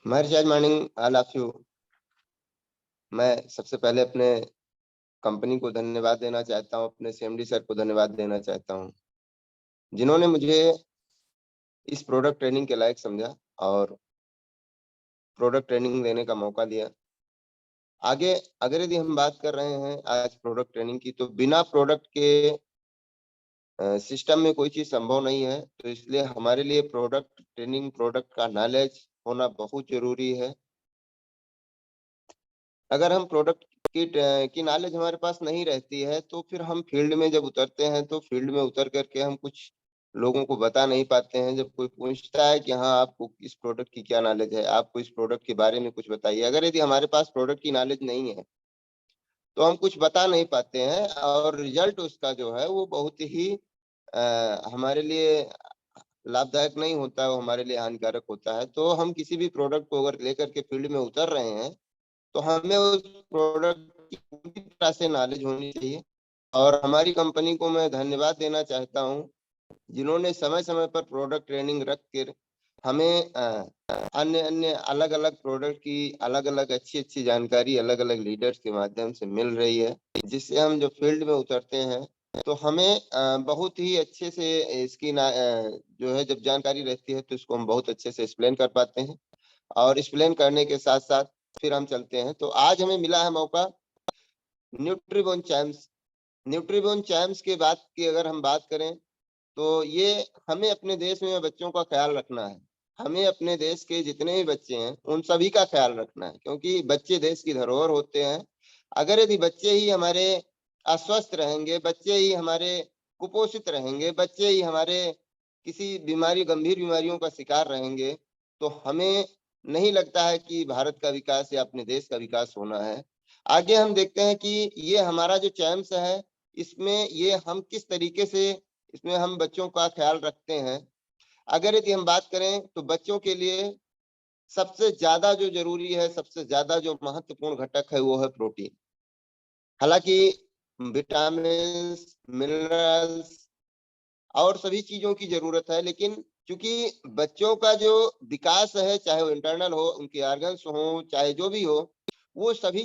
Maharshi morning all of you. मैं सबसे पहले अपने कंपनी को धन्यवाद देना चाहता हूँ, अपने सीएमडी सर को धन्यवाद देना चाहता हूँ, जिन्होंने मुझे इस प्रोडक्ट ट्रेनिंग के लायक समझा और प्रोडक्ट ट्रेनिंग देने का मौका दिया। आगे अगर यदि हम बात कर रहे हैं आज प्रोडक्ट ट्रेनिंग की, तो बिना प्रोडक्ट के सिस्टम में कोई चीज संभव नहीं है। तो इसलिए हमारे लिए प्रोडक्ट ट्रेनिंग, प्रोडक्ट का नॉलेज होना बहुत जरूरी है। अगर हम प्रोडक्ट की नॉलेज हमारे पास नहीं रहती है, तो फिर हम फील्ड में जब उतरते हैं तो फील्ड में उतर करके हम कुछ लोगों को बता नहीं पाते हैं। जब कोई पूछता है कि हाँ आपको इस प्रोडक्ट की क्या नॉलेज है, आपको इस प्रोडक्ट के बारे में कुछ बताइए, अगर यदि हमारे पास प्रोडक्ट की नॉलेज नहीं है तो हम कुछ बता नहीं पाते हैं और रिजल्ट उसका जो है वो बहुत ही हमारे लिए लाभदायक नहीं होता है, वो हमारे लिए हानिकारक होता है। तो हम किसी भी प्रोडक्ट को अगर लेकर के फील्ड में उतर रहे हैं तो हमें उस प्रोडक्ट की पूरी तरह से नॉलेज होनी चाहिए। और हमारी कंपनी को मैं धन्यवाद देना चाहता हूँ, जिन्होंने समय समय पर प्रोडक्ट ट्रेनिंग रख कर हमें अन्य अन्य अलग अलग प्रोडक्ट की अलग अलग अच्छी अच्छी जानकारी अलग अलग लीडर्स के माध्यम से मिल रही है, जिससे हम जो फील्ड में उतरते हैं तो हमें बहुत ही अच्छे से इसकी जो है जब जानकारी रहती है तो इसको हम बहुत अच्छे से एक्सप्लेन कर पाते हैं। और एक्सप्लेन करने के साथ साथ फिर हम चलते हैं। तो आज हमें मिला है मौका न्यूट्रीबोन चैम्प्स। न्यूट्रीबोन चैम्प्स के बात की अगर हम बात करें तो ये हमें अपने देश में बच्चों का ख्याल रखना है। हमें अपने देश के जितने भी बच्चे हैं उन सभी का ख्याल रखना है, क्योंकि बच्चे देश की धरोहर होते हैं। अगर यदि बच्चे ही हमारे अस्वस्थ रहेंगे, बच्चे ही हमारे कुपोषित रहेंगे, बच्चे ही हमारे किसी बीमारी गंभीर बीमारियों का शिकार रहेंगे, तो हमें नहीं लगता है कि भारत का विकास या अपने देश का विकास होना है। आगे हम देखते हैं कि ये हमारा जो चैम्प्स है, इसमें ये हम किस तरीके से इसमें हम बच्चों का ख्याल रखते हैं। अगर यदि हम बात करें तो बच्चों के लिए सबसे ज्यादा जो जरूरी है, सबसे ज्यादा जो महत्वपूर्ण घटक है वो है प्रोटीन। हालांकि विटामिन, मिनरल्स और सभी चीजों की जरूरत है, लेकिन क्योंकि बच्चों का जो विकास है, चाहे वो इंटरनल हो, उनके ऑर्गन्स हो, चाहे जो भी हो, वो सभी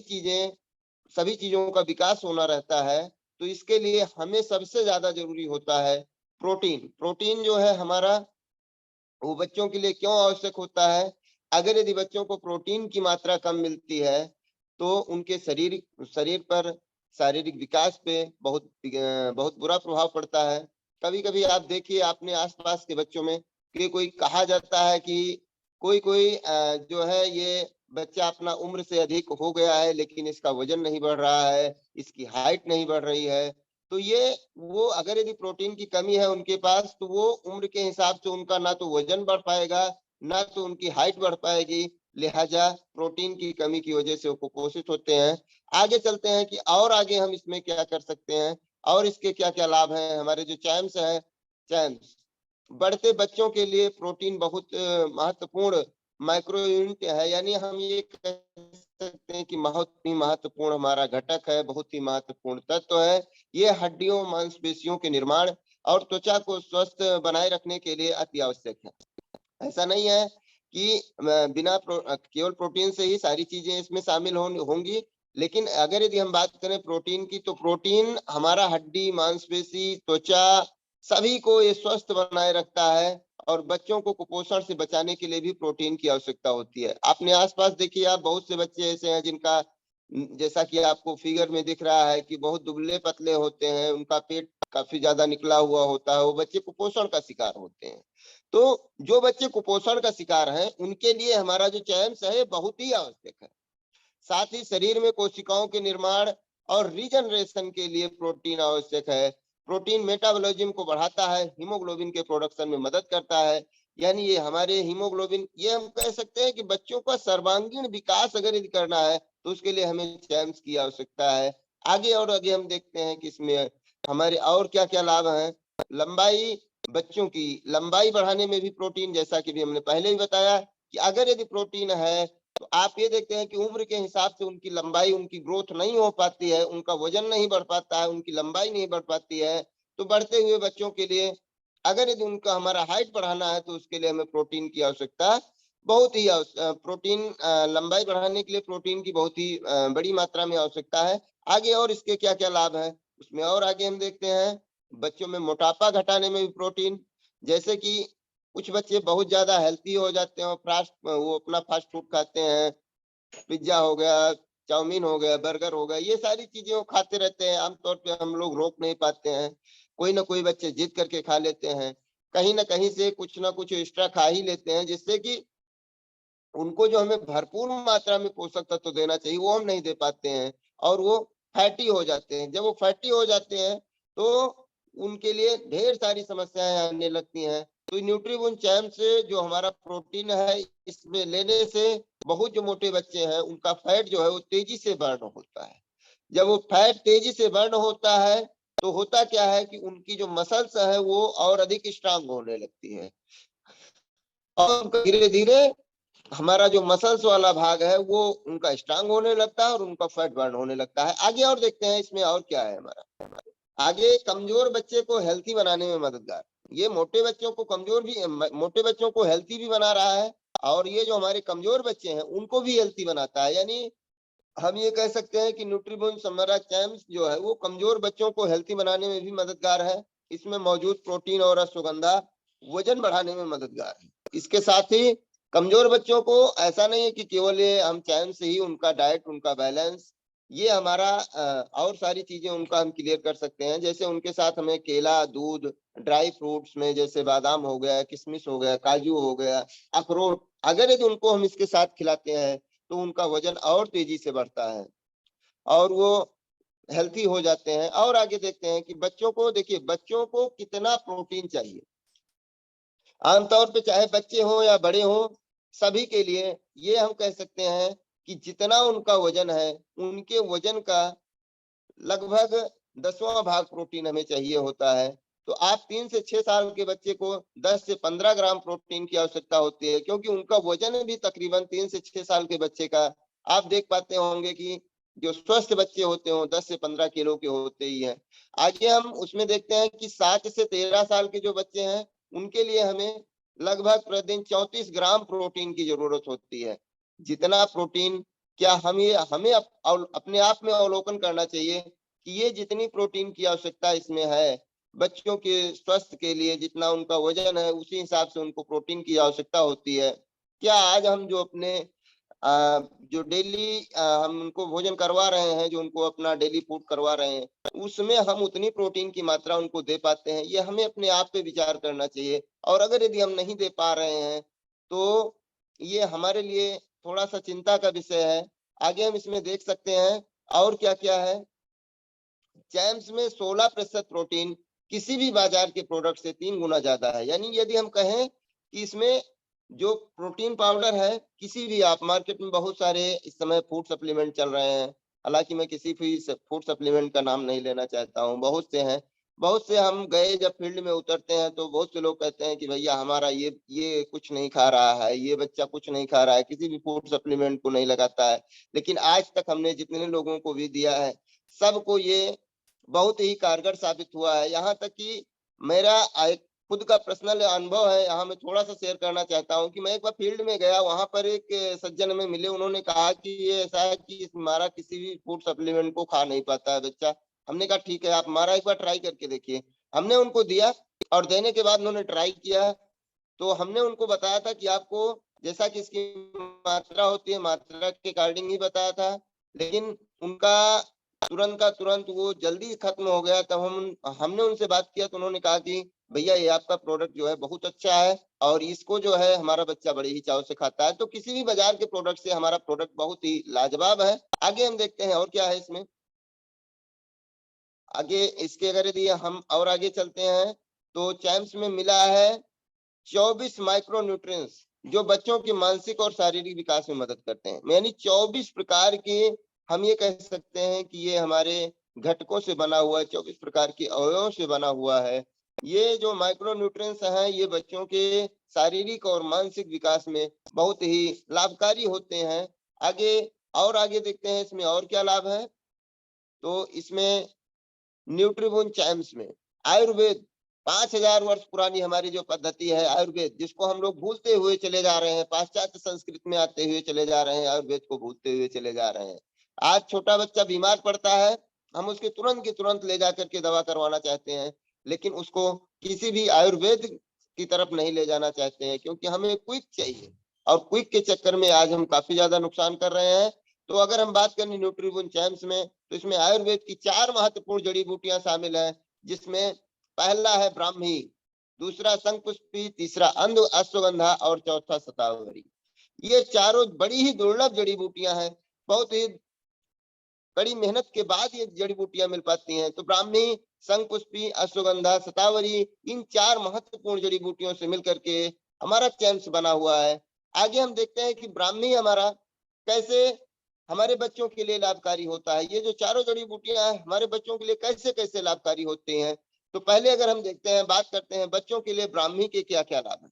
चीजों का विकास होना रहता है। तो इसके लिए हमें सबसे ज्यादा जरूरी होता है प्रोटीन। प्रोटीन जो है हमारा, वो बच्चों के लिए क्यों आवश्यक होता है? अगर यदि बच्चों को प्रोटीन की मात्रा कम मिलती है तो उनके शरीर पर शारीरिक विकास पे बहुत बुरा प्रभाव पड़ता है। कभी कभी आप देखिए अपने आसपास के बच्चों में कि कोई कहा जाता है कि कोई कोई जो है ये बच्चा अपना उम्र से अधिक हो गया है लेकिन इसका वजन नहीं बढ़ रहा है, इसकी हाइट नहीं बढ़ रही है। तो ये वो अगर यदि प्रोटीन की कमी है उनके पास तो वो उम्र के हिसाब से उनका ना तो वजन बढ़ पाएगा, ना तो उनकी हाइट बढ़ पाएगी। लिहाजा प्रोटीन की कमी की वजह से वो कुपोषित होते हैं। आगे चलते हैं कि और आगे हम इसमें क्या कर सकते हैं और इसके क्या क्या लाभ हैं। हमारे जो चैम्प्स है, चैम्प्स बढ़ते बच्चों के लिए प्रोटीन बहुत महत्वपूर्ण माइक्रो यूनिट है, यानी हम ये कह सकते हैं कि बहुत ही महत्वपूर्ण हमारा घटक है, बहुत ही महत्वपूर्ण तत्व है। ये हड्डियों, मांसपेशियों के निर्माण और त्वचा को स्वस्थ बनाए रखने के लिए अति आवश्यक है। ऐसा नहीं है कि केवल प्रोटीन से ही सारी चीजें इसमें शामिल होंगी, लेकिन अगर यदि हम बात करें प्रोटीन की तो प्रोटीन हमारा हड्डी, मांसपेशी, त्वचा सभी को ये स्वस्थ बनाए रखता है। और बच्चों को कुपोषण से बचाने के लिए भी प्रोटीन की आवश्यकता होती है। अपने आसपास देखिए आप, बहुत से बच्चे ऐसे हैं जिनका जैसा कि आपको फिगर में दिख रहा है कि बहुत दुबले पतले होते हैं, उनका पेट काफी ज्यादा निकला हुआ होता है, वो बच्चे कुपोषण का शिकार होते हैं। तो जो बच्चे कुपोषण का शिकार हैं उनके लिए हमारा जो चयन है बहुत ही आवश्यक है। साथ ही शरीर में कोशिकाओं के निर्माण और रीजनरेशन के लिए प्रोटीन आवश्यक है। प्रोटीन मेटाबॉलिज्म को बढ़ाता है, हीमोग्लोबिन के प्रोडक्शन में मदद करता है। यानी ये हमारे हीमोग्लोबिन, ये हम कह सकते हैं कि बच्चों का सर्वांगीण विकास अगर यदि करना है तो उसके लिए हमें चैम्प्स की आवश्यकता है। आगे और आगे हम देखते हैं कि इसमें हमारे और क्या क्या लाभ हैं। लंबाई, बच्चों की लंबाई बढ़ाने में भी प्रोटीन, जैसा कि भी हमने पहले ही बताया कि अगर यदि प्रोटीन है तो आप ये देखते हैं कि उम्र के हिसाब से उनकी लंबाई, उनकी ग्रोथ नहीं हो पाती है, उनका वजन नहीं बढ़ पाता है, उनकी लंबाई नहीं बढ़ पाती है। तो बढ़ते हुए बच्चों के लिए अगर यदि उनका हमारा हाइट बढ़ाना है तो उसके लिए हमें प्रोटीन की आवश्यकता बहुत ही प्रोटीन लंबाई बढ़ाने के लिए प्रोटीन की बहुत ही बड़ी मात्रा में आवश्यकता है। आगे और इसके क्या-क्या लाभ हैं, उसमें और आगे हम देखते हैं, बच्चों में मोटापा घटाने में भी प्रोटीन, जैसे कि कुछ बच्चे बहुत ज़्यादा हेल्थी हो जाते हैं और वो अपना फास्ट फूड खाते हैं, पिज़्ज़ा हो गया, चाउमीन हो गया, बर्गर हो गया, ये सारी चीज़ें वो खाते रहते हैं। आम तौर पे हम लोग रोक नहीं पाते हैं। कोई न कोई बच्चे जिद करके खा लेते हैं। कहीं न कहीं से कुछ न कुछ एक्स्ट्रा खा ही लेते हैं, जिससे कि उनको जो हमें भरपूर मात्रा में पोषक तत्व देना चाहिए, वो हम नहीं दे पाते हैं और वो फैटी हो जाते हैं। जब वो फैटी हो जाते हैं, तो उनके लिए ढेर सारी समस्याएँ आने लगती हैं। तो न्यूट्रीबून चैम्प से जो हमारा प्रोटीन है, इसमें लेने से बहुत जो मोटे बच्चे हैं, उनका फैट जो है वो तेज़ी से बर्न होता है। जब वो फैट तेज़ी से बर्न होता है, तो होता क्या है कि उनकी जो मसल्स है, वो और अधिक स्ट्रॉन्ग होने लगती है और धीरे-धीरे हमारा जो मसल्स वाला भाग है वो उनका स्ट्रांग होने लगता है और उनका फैट बर्न होने लगता है। आगे और देखते हैं इसमें और क्या है हमारा। आगे कमजोर बच्चे को हेल्थी बनाने में मददगार। ये मोटे बच्चों को कमजोर भी मोटे बच्चों को हेल्थी भी बना रहा है और ये जो हमारे कमजोर बच्चे हैं उनको भी हेल्थी बनाता है। यानी हम ये कह सकते हैं कि न्यूट्रीबून समरा चैम्प्स जो है वो कमजोर बच्चों को हेल्थी बनाने में भी मददगार है। इसमें मौजूद प्रोटीन और अश्वगंधा वजन बढ़ाने में मददगार है। इसके साथ ही कमजोर बच्चों को ऐसा नहीं है कि केवल ये हम चैन से ही उनका डाइट, उनका बैलेंस, ये हमारा और सारी चीजें उनका हम क्लियर कर सकते हैं। जैसे उनके साथ हमें केला, दूध, ड्राई फ्रूट्स में जैसे बादाम हो गया, किशमिश हो गया, काजू हो गया, अखरोट, अगर यदि उनको हम इसके साथ खिलाते हैं तो उनका वजन और तेजी से बढ़ता है और वो हेल्थी हो जाते हैं। और आगे देखते हैं कि बच्चों को, देखिए बच्चों को कितना प्रोटीन चाहिए। आमतौर पे चाहे बच्चे हों या बड़े हों, सभी के लिए ये हम कह सकते हैं कि जितना उनका वजन है, उनके वजन का लगभग 10वां भाग प्रोटीन हमें चाहिए होता है। तो आप 3 से 6 साल के बच्चे को 10 से 15 ग्राम प्रोटीन की आवश्यकता होती है, क्योंकि उनका वजन भी तकरीबन 3 से 6 साल के बच्चे का आप देख पाते होंगे कि जो स्वस्थ बच्चे होते हो 10 से 15 किलो के होते ही हैं। आगे हम उसमें देखते हैं कि 7 से 13 साल के जो बच्चे हैं, उनके लिए हमें लगभग प्रतिदिन 34 ग्राम प्रोटीन की जरूरत होती है। जितना प्रोटीन, क्या हम ये हमें अपने आप में अवलोकन करना चाहिए कि ये जितनी प्रोटीन की आवश्यकता इसमें है, बच्चों के स्वास्थ्य के लिए जितना उनका वजन है उसी हिसाब से उनको प्रोटीन की आवश्यकता होती है। क्या आज हम जो अपने जो डेली हम उनको भोजन करवा रहे हैं, जो उनको अपना डेली फूड करवा रहे हैं, उसमें हम उतनी प्रोटीन की मात्रा उनको दे पाते हैं? ये हमें अपने आप पे विचार करना चाहिए और अगर यदि हम नहीं दे पा रहे हैं, तो ये हमारे लिए थोड़ा-सा चिंता का विषय है। आगे हम इसमें देख सकते हैं और क्या-क्या है। जैम्स में 16% प्रोटीन किसी भी बाजार के प्रोडक्ट से 3 गुना ज्यादा है। यानी यदि हम कहें कि इसमें जो प्रोटीन पाउडर है, किसी भी आप मार्केट में बहुत सारे इस समय फूड सप्लीमेंट चल रहे हैं। हालांकि मैं किसी भी फूड सप्लीमेंट का नाम नहीं लेना चाहता हूँ, बहुत से हैं। बहुत से हम गए जब फील्ड में उतरते हैं तो बहुत से लोग कहते हैं कि भैया हमारा ये कुछ नहीं खा रहा है, ये बच्चा कुछ नहीं खा रहा है, किसी भी फूड सप्लीमेंट को नहीं लगाता है। लेकिन आज तक हमने जितने लोगों को भी दिया है, सबको ये बहुत ही कारगर साबित हुआ है। यहाँ तक कि मेरा एक खुद का पर्सनल अनुभव है, यहाँ मैं थोड़ा-सा शेयर करना चाहता हूँ कि मैं एक बार फील्ड में गया, वहाँ पर एक सज्जन हमें मिले, उन्होंने कहा कि ये ऐसा है कि हमारा किसी भी फूड सप्लीमेंट को खा नहीं पाता है बच्चा। हमने कहा ठीक है, आप हमारा एक बार ट्राई करके देखिए। हमने उनको दिया और देने के बाद उन्होंने ट्राई किया, तो हमने उनको बताया था कि आपको जैसा कि इसकी मात्रा होती है, मात्रा के अकॉर्डिंग ही बताया था, लेकिन उनका तुरंत का तुरंत वो जल्दी खत्म हो गया। तब हमने उनसे बात किया तो उन्होंने कहा कि भैया ये आपका प्रोडक्ट जो है बहुत अच्छा है और इसको जो है हमारा बच्चा बड़े ही चाव से खाता है। तो किसी भी बाजार के प्रोडक्ट से हमारा प्रोडक्ट बहुत ही लाजवाब है। आगे हम देखते हैं और क्या है इसमें। आगे इसके अगर यदि हम और आगे चलते हैं तो चैम्प्स में मिला है 24 माइक्रो न्यूट्रिएंट्स, जो बच्चों के मानसिक और शारीरिक विकास में मदद करते हैं। यानी 24 प्रकार के, हम ये कह सकते हैं कि ये हमारे घटकों से बना हुआ है, 24 प्रकार के अवयवों से बना हुआ है। ये जो माइक्रो न्यूट्रिएंट्स हैं, ये बच्चों के शारीरिक और मानसिक विकास में बहुत ही लाभकारी होते हैं। आगे और आगे देखते हैं इसमें और क्या लाभ है। तो इसमें न्यूट्रीबून चैम्प्स में आयुर्वेद 5000 वर्ष पुरानी हमारी जो पद्धति है आयुर्वेद, जिसको हम लोग भूलते हुए चले जा रहे हैं, पाश्चात्य संस्कृति में आते हुए चले जा रहे हैं, आयुर्वेद को भूलते हुए चले जा रहे हैं। आज छोटा बच्चा बीमार पड़ता है, हम उसके तुरंत की तुरंत ले जा करके दवा करवाना चाहते हैं, लेकिन उसको किसी भी आयुर्वेद की तरफ नहीं ले जाना चाहते हैं, क्योंकि हमें क्विक चाहिए, और क्विक के चक्कर में आज हम काफी ज्यादा नुकसान कर रहे हैं। तो अगर हम बात करें न्यूट्रीबुन चैम्प्स में, तो इसमें आयुर्वेद की 4 महत्वपूर्ण जड़ी बूटियां शामिल है, जिसमें पहला है ब्राह्मी, दूसरा शंखपुष्पी, तीसरा अश्वगंधा और चौथा शतावरी। ये चारों बड़ी ही दुर्लभ जड़ी बूटियां हैं, बहुत ही कड़ी मेहनत के बाद ये जड़ी बूटियां मिल पाती हैं। तो ब्राह्मी, शंखपुष्पी, अश्वगंधा, शतावरी, इन 4 महत्वपूर्ण जड़ी बूटियों से मिलकर के हमारा चैम्प्स बना हुआ है। आगे हम देखते हैं कि ब्राह्मी हमारा कैसे हमारे बच्चों के लिए लाभकारी होता है। ये जो चारों जड़ी बूटियां हैं हमारे बच्चों के लिए कैसे कैसे लाभकारी होती हैं। तो पहले अगर हम देखते हैं, बात करते हैं बच्चों के लिए ब्राह्मी के क्या क्या लाभ है।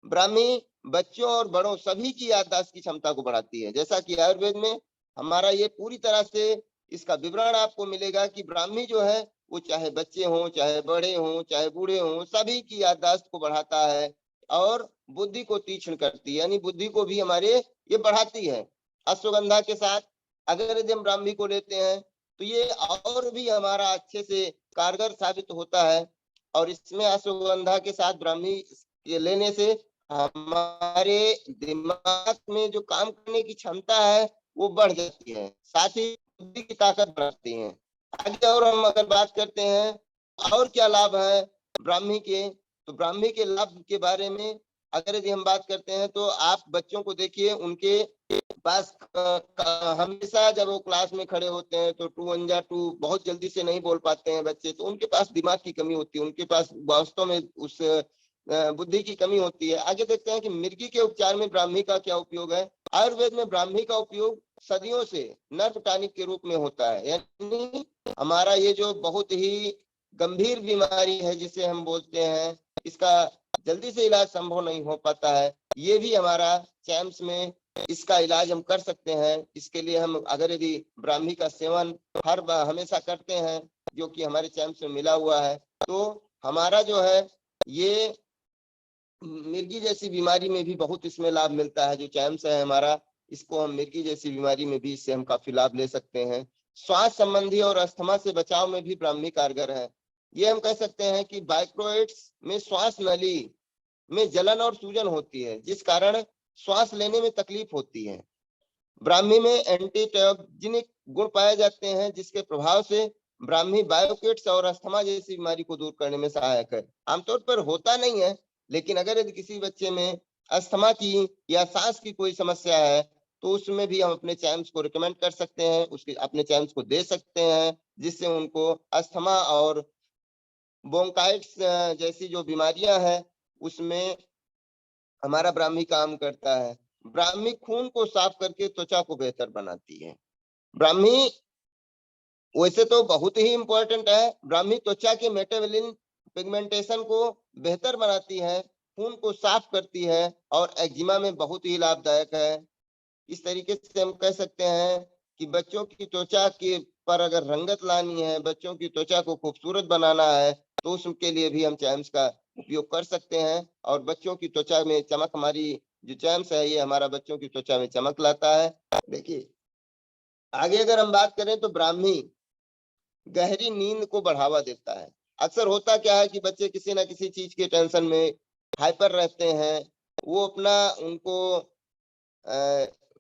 ब्राह्मी बच्चों और बड़ों सभी की याददाश्त की क्षमता को बढ़ाती है। जैसा कि आयुर्वेद में हमारा ये पूरी तरह से इसका विवरण आपको मिलेगा कि ब्राह्मी जो है वो चाहे बच्चे हों, चाहे बड़े हों, चाहे बूढ़े हों, सभी की याददाश्त को बढ़ाता है और बुद्धि को तीक्ष्ण करती है, यानी बुद्धि को भी हमारे ये बढ़ाती है। अश्वगंधा के साथ अगर यदि हम ब्राह्मी को लेते हैं तो ये और भी हमारा अच्छे से कारगर साबित होता है। और इसमें अश्वगंधा के साथ ब्राह्मी लेने से हमारे दिमाग में जो काम करने की क्षमता है वो बढ़ जाती है, साथ ही बुद्धि की ताकत बढ़ती है। आगे और हम अगर बात करते हैं और क्या लाभ है ब्राह्मी के, तो ब्राह्मी के लाभ के बारे में अगर यदि हम बात करते हैं तो आप बच्चों को देखिए, उनके पास हमेशा जब वो क्लास में खड़े होते हैं तो 2 1 जा 2 बहुत जल्दी से नहीं बोल पाते हैं बच्चे, तो उनके पास दिमाग की कमी होती है, उनके पास वास्तव में उस बुद्धि की कमी होती है। आगे देखते हैं कि मिर्गी के उपचार में ब्राह्मी का क्या उपयोग है। आयुर्वेद में ब्राह्मी का उपयोग सदियों से नर्व टॉनिक के रूप में होता है, यानी हमारा ये जो बहुत ही गंभीर बीमारी है जिसे हम बोलते हैं, इसका जल्दी से इलाज संभव नहीं हो पाता है, ये भी हमारा चैम्प्स में इसका इलाज हम कर सकते हैं। इसके लिए हम अगर यदि ब्राह्मी का सेवन हर हमेशा करते हैं, जो कि हमारे चैम्प्स में मिला हुआ है, तो हमारा जो है ये मिर्गी जैसी बीमारी में भी बहुत इसमें लाभ मिलता है। जो चैम्प्स है हमारा, इसको हम मिर्गी जैसी बीमारी में भी इससे हम काफी लाभ ले सकते हैं। श्वास संबंधी और अस्थमा से बचाव में भी ब्राह्मी कारगर है। ये हम कह सकते हैं कि बाइक्रोइड्स में श्वास नली में जलन और सूजन होती है, जिस कारण श्वास लेने में तकलीफ होती है। ब्राह्मी में एंटीटॉक्सिनिक गुण पाए जाते हैं, जिसके प्रभाव से ब्राह्मी बायोकेट्स और अस्थमा जैसी बीमारी को दूर करने में सहायक है। आमतौर पर होता नहीं है, लेकिन अगर यदि किसी बच्चे में अस्थमा की या सांस की कोई समस्या है तो उसमें भी हम अपने चैम्प्स को रिकमेंड कर सकते हैं, उसके अपने चैम्प्स को दे सकते हैं, जिससे उनको अस्थमा और ब्रोंकाइटिस जैसी जो बीमारियां हैं उसमें हमारा ब्राह्मी काम करता है। ब्राह्मी खून को साफ करके त्वचा को बेहतर बनाती है। ब्राह्मी वैसे तो बहुत ही इंपॉर्टेंट है, ब्राह्मी त्वचा के मेटाबॉलिन पिगमेंटेशन को बेहतर बनाती है, खून को साफ करती है और एक्जिमा में बहुत ही लाभदायक है। इस तरीके से हम कह सकते हैं कि बच्चों की त्वचा के पर अगर रंगत लानी है, बच्चों की त्वचा को खूबसूरत बनाना है, तो उसके लिए भी हम चैम्प्स का उपयोग कर सकते हैं। और बच्चों की त्वचा में चमक, हमारी जो चैम्प्स है ये हमारा बच्चों की त्वचा में चमक लाता है। देखिए आगे अगर हम बात करें तो ब्राह्मी गहरी नींद को बढ़ावा देता है। अक्सर होता क्या है कि बच्चे किसी ना किसी चीज के टेंशन में हाइपर रहते हैं, वो अपना उनको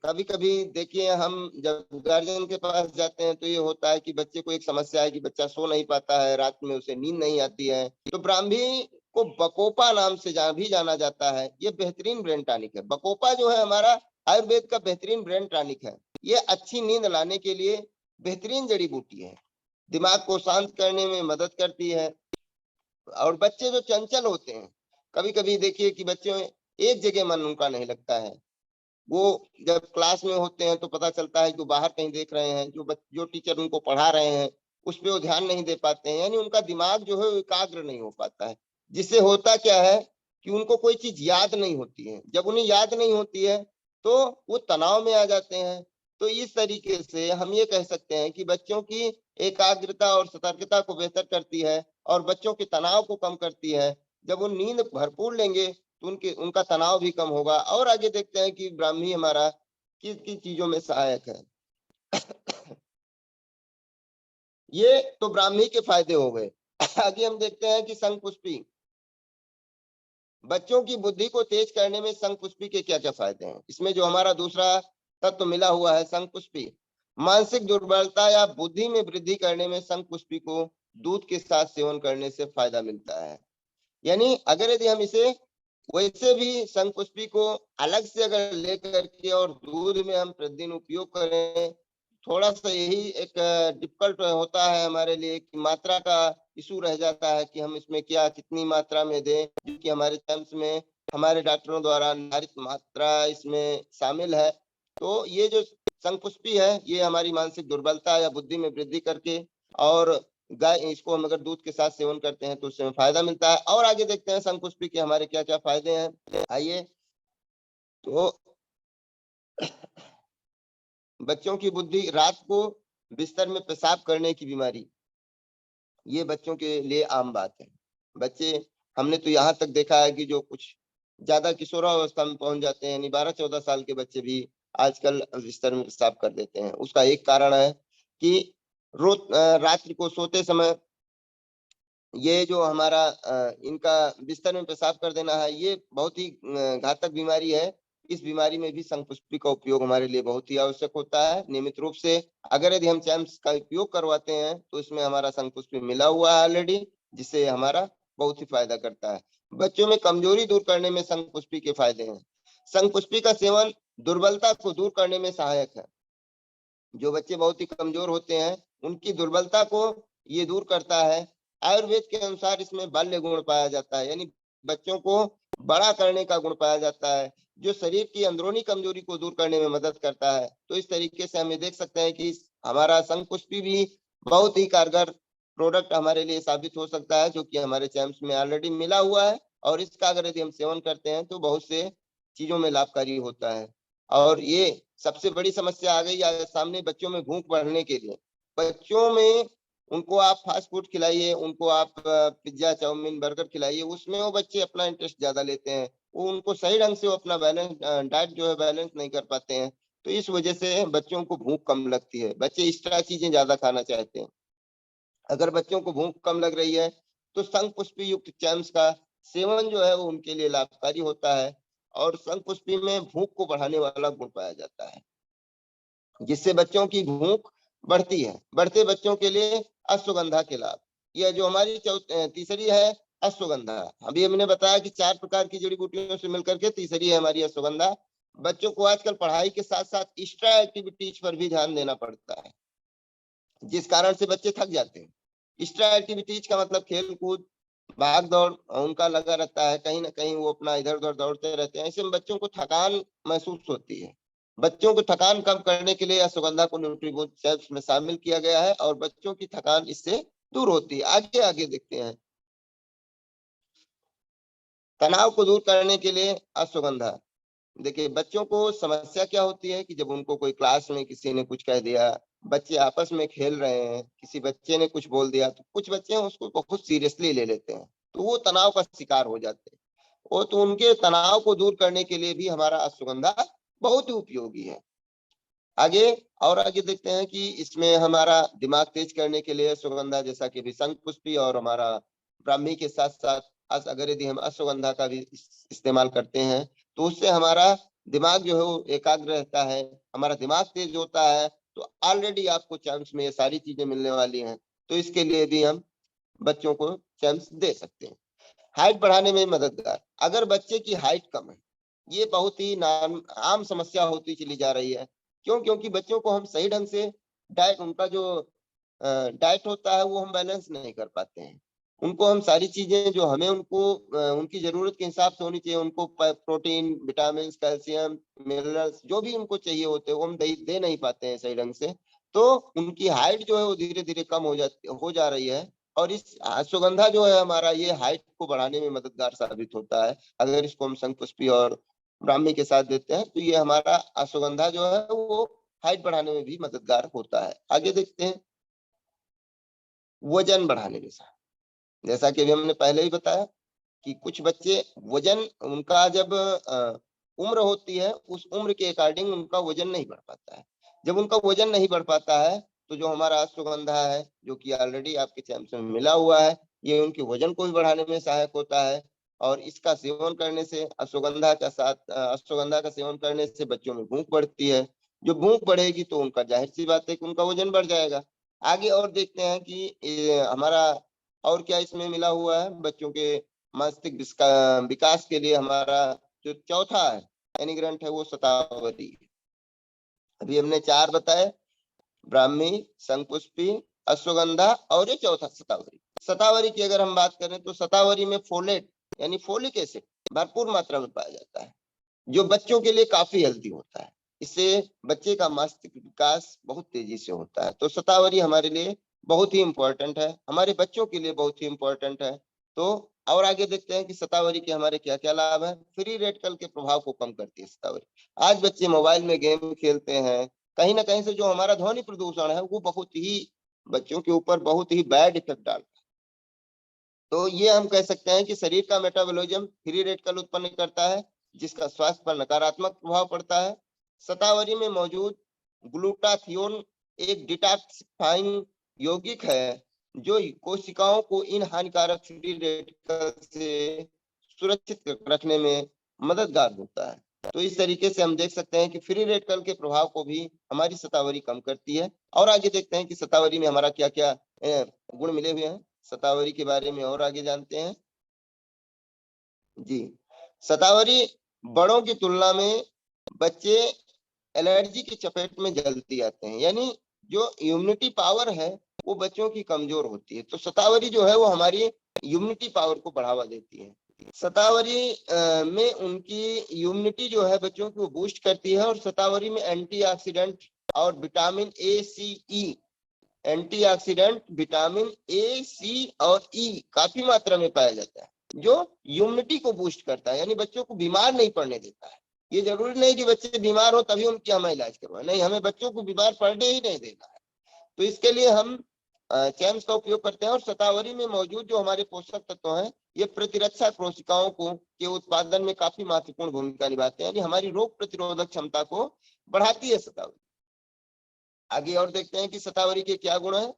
कभी कभी देखिए हम जब गार्जियन के पास जाते हैं तो ये होता है कि बच्चे को एक समस्या है कि बच्चा सो नहीं पाता है, रात में उसे नींद नहीं आती है, तो ब्राह्मी को बकोपा नाम से भी जाना जाता है। ये बेहतरीन ब्रेन टॉनिक है। बकोपा जो है हमारा आयुर्वेद का बेहतरीन ब्रेन टॉनिक है। ये अच्छी नींद लाने के लिए बेहतरीन जड़ी बूटी है, दिमाग को शांत करने में मदद करती है। और बच्चे जो चंचल होते हैं, कभी कभी देखिए कि बच्चे एक जगह मन उनका नहीं लगता है, वो जब क्लास में होते हैं तो पता चलता है कि वो बाहर कहीं देख रहे हैं, जो टीचर उनको पढ़ा रहे हैं उस पर वो ध्यान नहीं दे पाते हैं, यानी उनका दिमाग जो है वो एकाग्र नहीं हो पाता है। जिससे होता क्या है कि उनको कोई चीज याद नहीं होती है। जब उन्हें याद नहीं होती है तो वो तनाव में आ जाते हैं, तो इस तरीके से हम ये कह सकते हैं कि बच्चों की एकाग्रता और सतर्कता को बेहतर करती है और बच्चों के तनाव को कम करती है। जब वो नींद भरपूर लेंगे तो उनका तनाव भी कम होगा। और आगे देखते हैं कि ब्राह्मी हमारा किस किस चीजों में सहायक है। ये तो ब्राह्मी के फायदे हो गए। आगे हम देखते हैं कि शंखपुष्पी, बच्चों की बुद्धि को तेज करने में शंखपुष्पी के क्या क्या फायदे हैं। इसमें जो हमारा दूसरा तत्व मिला हुआ है शंखपुष्पी, मानसिक दुर्बलता या बुद्धि में वृद्धि करने में शंखपुष्पी को दूध के साथ सेवन करने से फायदा मिलता है। यानी अगर यदि हम इसे वैसे भी शंखपुष्पी को अलग से अगर लेकर के और दूध में हम प्रतिदिन उपयोग करें, थोड़ा सा यही एक डिफिकल्ट होता है हमारे लिए कि मात्रा का इशू रह जाता है कि हम इसमें क्या कितनी मात्रा में दें, क्योंकि हमारे टर्म्स में हमारे डॉक्टरों द्वारा निर्धारित मात्रा इसमें शामिल है। तो ये जो शंखपुष्पी है ये हमारी मानसिक दुर्बलता या बुद्धि में वृद्धि करके, और गाय इसको हम अगर दूध के साथ सेवन करते हैं तो उससे फायदा मिलता है। और आगे देखते हैं शंखपुष्पी के हमारे क्या क्या फायदे हैं। आइए, तो बच्चों की बुद्धि, रात को बिस्तर में पेशाब करने की बीमारी, ये बच्चों के लिए आम बात है। बच्चे, हमने तो यहाँ तक देखा है कि जो कुछ ज्यादा किशोरावस्था में पहुंच जाते हैं, यानी 12-14 साल के बच्चे भी आजकल बिस्तर में पेशाब कर देते हैं। उसका एक कारण है कि रोज रात्रि को सोते समय ये जो हमारा इनका बिस्तर में पेशाब कर देना है, ये बहुत ही घातक बीमारी है। इस बीमारी में भी शंखपुष्पी का उपयोग हमारे लिए बहुत ही आवश्यक होता है नियमित रूप से। अगर यदि हम चैम्प्स का उपयोग करवाते हैं तो इसमें हमारा शंखपुष्पी मिला हुआ है ऑलरेडी, जिससे हमारा बहुत ही फायदा करता है। बच्चों में कमजोरी दूर करने में शंखपुष्पी के फायदे हैं। शंखपुष्पी का सेवन दुर्बलता को दूर करने में सहायक है। जो बच्चे बहुत ही कमजोर होते हैं उनकी दुर्बलता को ये दूर करता है। आयुर्वेद के अनुसार इसमें बाल्य गुण पाया जाता है, यानी बच्चों को बड़ा करने का गुण पाया जाता है, जो शरीर की अंदरूनी कमजोरी को दूर करने में मदद करता है। तो इस तरीके से हम ये देख सकते हैं कि हमारा शंखपुष्पी भी बहुत ही कारगर प्रोडक्ट हमारे लिए साबित हो सकता है, जो कि हमारे चैम्प्स में ऑलरेडी मिला हुआ है। और इसका अगर यदि हम सेवन करते हैं तो बहुत से चीजों में लाभकारी होता है। और ये सबसे बड़ी समस्या आ गई सामने बच्चों में भूख बढ़ने के लिए। बच्चों में उनको आप फास्ट फूड खिलाइए, उनको आप पिज्जा चाउमीन बर्गर खिलाइए, उसमें वो बच्चे अपना इंटरेस्ट ज्यादा लेते हैं। वो उनको सही ढंग से वो अपना बैलेंस डाइट जो है बैलेंस नहीं कर पाते हैं। तो इस वजह से बच्चों को भूख कम लगती है, बच्चे एक्स्ट्रा चीजें ज्यादा खाना चाहते हैं। अगर बच्चों को भूख कम लग रही है तो शंखपुष्पी युक्त चैम्स का सेवन जो है वो उनके लिए लाभकारी होता है। और शंखपुष्पी में भूख को बढ़ाने वाला गुण पाया जाता है, जिससे बच्चों की भूख बढ़ती है। बढ़ते बच्चों के लिए अश्वगंधा के लाभ, यह जो हमारी तीसरी है अश्वगंधा। अभी हमने बताया कि 4 प्रकार की जड़ी बूटियों से मिलकर के तीसरी है हमारी अश्वगंधा। बच्चों को आजकल पढ़ाई के साथ साथ एक्स्ट्रा एक्टिविटीज पर भी ध्यान देना पड़ता है, जिस कारण से बच्चे थक जाते हैं। एक्स्ट्रा एक्टिविटीज का मतलब खेल कूद, भाग दौड़ उनका लगा रहता है, कहीं ना कहीं वो अपना इधर उधर दौड़ते रहते हैं। ऐसे में बच्चों को थकान महसूस होती है। बच्चों को थकान कम करने के लिए अश्वगंधा को न्यूट्रीबूस्ट शेल्फ में शामिल किया गया है और बच्चों की थकान इससे दूर होती है। आगे आगे देखते हैं, तनाव को दूर करने के लिए अश्वगंधा। देखिए बच्चों को समस्या क्या होती है कि जब उनको कोई क्लास में किसी ने कुछ कह दिया, बच्चे आपस में खेल रहे हैं, किसी बच्चे ने कुछ बोल दिया, तो कुछ बच्चे हैं उसको बहुत सीरियसली ले लेते हैं, तो वो तनाव का शिकार हो जाते हैं। वो तो उनके तनाव को दूर करने के लिए भी हमारा अश्वगंधा बहुत ही उपयोगी है। आगे और आगे देखते हैं कि इसमें हमारा दिमाग तेज करने के लिए अश्वगंधा, जैसा कि शंखपुष्पी और हमारा ब्राह्मी के साथ साथ अगर यदि हम अश्वगंधा का भी इस्तेमाल करते हैं तो उससे हमारा दिमाग जो है वो एकाग्र रहता है, हमारा दिमाग तेज होता है। तो ऑलरेडी आपको चांस में ये सारी चीजें मिलने वाली हैं, तो इसके लिए भी हम बच्चों को चांस दे सकते हैं। हाइट बढ़ाने में मददगार, अगर बच्चे की हाइट कम है, ये बहुत ही आम समस्या होती चली जा रही है। क्यों? क्योंकि बच्चों को हम सही ढंग से डाइट, उनका जो डाइट होता है वो हम बैलेंस नहीं कर पाते हैं। उनको हम सारी चीजें जो हमें उनको उनकी जरूरत के हिसाब से होनी चाहिए, उनको प्रोटीन विटामिन कैल्शियम मिनरल्स जो भी उनको चाहिए होते हैं वो हम दे नहीं पाते हैं सही ढंग से। तो उनकी हाइट जो है वो धीरे धीरे कम हो जा रही है। और इस अश्वगंधा जो है हमारा, ये हाइट को बढ़ाने में मददगार साबित होता है। अगर इसको हम शंखपुष्पी और ब्राह्मी के साथ देते हैं तो ये हमारा अश्वगंधा जो है वो हाइट बढ़ाने में भी मददगार होता है। आगे देखते हैं, वजन बढ़ाने में जैसा कि अभी हमने पहले ही बताया कि कुछ बच्चे वजन उनका जब उम्र होती है, उस उम्र के अकॉर्डिंग उनका वजन नहीं बढ़ पाता है। जब उनका वजन नहीं बढ़ पाता है, तो जो हमारा अश्वगंधा है, जो कि ऑलरेडी आपके चैम्प्स में मिला हुआ है, ये उनके वजन को भी बढ़ाने में सहायक होता है। और इसका सेवन करने से अश्वगंधा का सेवन करने से बच्चों में भूख बढ़ती है। जो भूख बढ़ेगी तो उनका जाहिर सी बात है कि उनका वजन बढ़ जाएगा। आगे और देखते हैं कि हमारा और क्या इसमें मिला हुआ है। बच्चों के मस्तिष्क विकास के लिए हमारा जो चौथा है एनिग्रेंट है, वो शतावरी। अभी हमने 4 बताए, ब्राह्मी, शंखपुष्पी, अश्वगंधा और ये चौथा शतावरी। शतावरी की अगर हम बात करें तो शतावरी में फोलेट यानी फोलिक एसिड भरपूर मात्रा में पाया जाता है, जो बच्चों के लिए काफी हेल्दी होता है। इससे बच्चे का मस्तिष्क विकास बहुत तेजी से होता है। तो शतावरी हमारे लिए बहुत ही इंपॉर्टेंट है, हमारे बच्चों के लिए बहुत ही इंपॉर्टेंट है। तो और आगे देखते हैं कि शतावरी के हमारे क्या क्या लाभ है। फ्री रेडिकल के प्रभाव को कम करती है शतावरी। आज बच्चे मोबाइल में गेम खेलते हैं, कहीं ना कहीं से जो हमारा ध्वनि प्रदूषण है वो बहुत ही बच्चों के ऊपर बहुत ही बैड इफेक्ट डालता है। तो ये हम कह सकते हैं कि शरीर का मेटाबॉलिज्म फ्री रेडिकल उत्पन्न करता है, जिसका स्वास्थ्य पर नकारात्मक प्रभाव पड़ता है। शतावरी में मौजूद ग्लूटाथियोन एक डिटॉक्सिफाइंग यौगिक है, जो कोशिकाओं को इन हानिकारक फ्री रेडिकल से सुरक्षित रखने में मददगार होता है। तो इस तरीके से हम देख सकते हैं कि फ्री रेडिकल के प्रभाव को भी हमारी शतावरी कम करती है। और आगे देखते हैं कि शतावरी में हमारा क्या क्या गुण मिले हुए हैं। शतावरी के बारे में और आगे जानते हैं जी। शतावरी बड़ों की तुलना में बच्चे एलर्जी की चपेट में जल्दी आते हैं, यानी जो इम्यूनिटी पावर है वो बच्चों की कमजोर होती है। तो शतावरी जो है वो हमारी इम्यूनिटी पावर को बढ़ावा देती है। शतावरी में उनकी इम्यूनिटी जो है बच्चों की वो बूस्ट करती है। और शतावरी में एंटीऑक्सीडेंट और vitamin A, C, E, antioxidant vitamin A, C और ई काफी मात्रा में पाया जाता है, जो इम्यूनिटी को बूस्ट करता है, यानी बच्चों को बीमार नहीं पड़ने देता है। ये जरूरी नहीं कि बच्चे बीमार हो तभी उनकी हमें इलाज करवाए, नहीं, हमें बच्चों को बीमार पड़ने ही नहीं देना है। तो इसके लिए हम चैम्स का उपयोग करते हैं। और शतावरी में मौजूद जो हमारे पोषक तत्व हैं, ये प्रतिरक्षा कोशिकाओं को के उत्पादन में काफी महत्वपूर्ण भूमिका निभाते हैं, यानी हमारी रोग प्रतिरोधक क्षमता को बढ़ाती है शतावरी। आगे और देखते हैं कि शतावरी के क्या गुण है।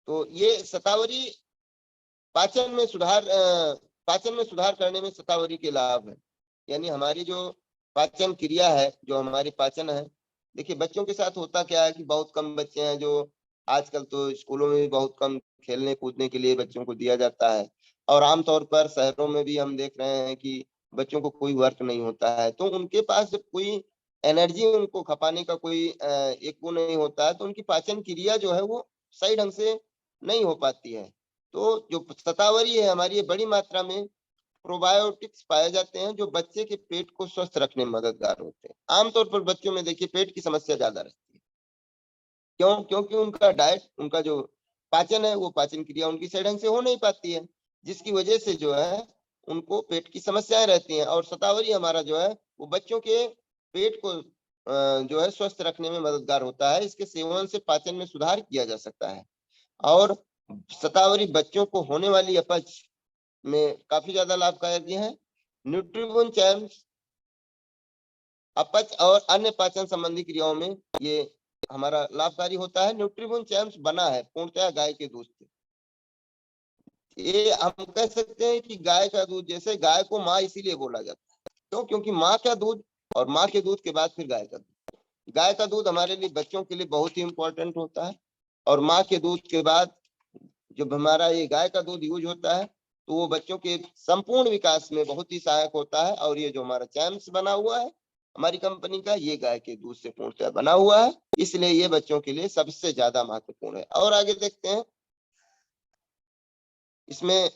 तो ये शतावरी पाचन में सुधार करने में शतावरी के लाभ है, यानी हमारी जो पाचन क्रिया है, जो हमारी पाचन है। देखिए बच्चों के साथ होता क्या है कि बहुत कम बच्चे हैं जो आजकल तो स्कूलों में भी बहुत कम खेलने कूदने के लिए बच्चों को दिया जाता है। और आमतौर पर शहरों में भी हम देख रहे हैं कि बच्चों को कोई वर्क नहीं होता है, तो उनके पास जब कोई एनर्जी उनको खपाने का कोई एक वो नहीं होता है, तो उनकी पाचन क्रिया जो है वो सही ढंग से नहीं हो पाती है। तो जो शतावरी है हमारी, ये बड़ी मात्रा में प्रोबायोटिक्स पाए जाते हैं, जो बच्चे के पेट को स्वस्थ रखने में मददगार होते हैं। आमतौर पर बच्चों में देखिए पेट की समस्या ज्यादा रहती है। क्यों? क्योंकि उनका डाइट, उनका जो पाचन है, वो पाचन क्रिया उनकी सही ढंग से हो नहीं पाती है, जिसकी वजह से जो है उनको पेट की समस्याएं रहती हैं। और शतावरी हमारा जो है वो बच्चों के पेट को जो है स्वस्थ रखने में मददगार होता है। इसके सेवन से पाचन में सुधार किया जा सकता है। और शतावरी बच्चों को होने वाली अपच में काफी ज्यादा लाभकारी है। न्यूट्रिबून चैम्स अपच और अन्य पाचन संबंधी क्रियाओं में ये हमारा लाभकारी होता है। न्यूट्रिबून चैम्स बना है पूर्णतः गाय के दूध से। ये हम कह सकते हैं कि गाय का दूध, जैसे गाय को माँ इसीलिए बोला जाता है, क्यों? क्योंकि माँ का दूध और माँ के दूध के बाद फिर गाय का दूध। गाय का दूध हमारे लिए बच्चों के लिए बहुत ही इंपॉर्टेंट होता है। और माँ के दूध के बाद जब हमारा ये गाय का दूध यूज होता है, तो वो बच्चों के संपूर्ण विकास में बहुत ही सहायक होता है। और ये जो हमारा चैम्स बना हुआ है हमारी कंपनी का, ये गाय के दूध से पूर्णतः बना हुआ है, इसलिए ये बच्चों के लिए सबसे ज्यादा महत्वपूर्ण है। और आगे देखते हैं, इसमें